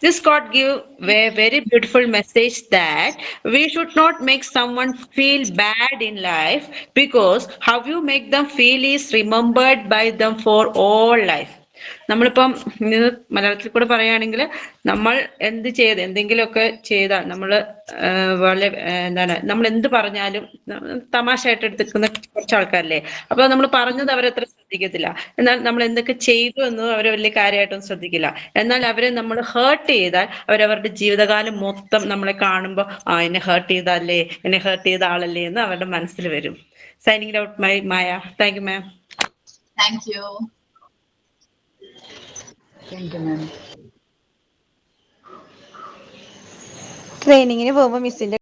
This quote gives a very beautiful message that we should not make someone feel bad in life, because how you make them feel is remembered by them for all life. നമ്മളിപ്പം ഇത് മലയാളത്തിൽ കൂടെ പറയുകയാണെങ്കിൽ നമ്മൾ എന്തെങ്കിലുമൊക്കെ ചെയ്താൽ നമ്മൾ വളരെ എന്താണ് നമ്മൾ എന്ത് പറഞ്ഞാലും തമാശയായിട്ട് എടുത്തിരിക്കുന്ന കുറച്ച് ആൾക്കാരല്ലേ. അപ്പൊ നമ്മൾ പറഞ്ഞത് അവരത്ര ശ്രദ്ധിക്കത്തില്ല. എന്നാൽ നമ്മൾ എന്തൊക്കെ ചെയ്തു എന്നും അവരെ വലിയ കാര്യമായിട്ടൊന്നും ശ്രദ്ധിക്കില്ല. എന്നാൽ അവരെ നമ്മൾ ഹേർട്ട് ചെയ്താൽ അവരവരുടെ ജീവിതകാലം മൊത്തം നമ്മളെ കാണുമ്പോൾ എന്നെ ഹേർട്ട് ചെയ്തല്ലേ, എന്നെ ഹേർട്ട് ചെയ്ത ആളല്ലേ എന്ന് അവരുടെ മനസ്സിൽ വരും. Signing out my Maya. Thank you ma'am. Thank U. ട്രെയിനിങ്ങിന് പോകുമ്പോ മിസ്സിന്റെ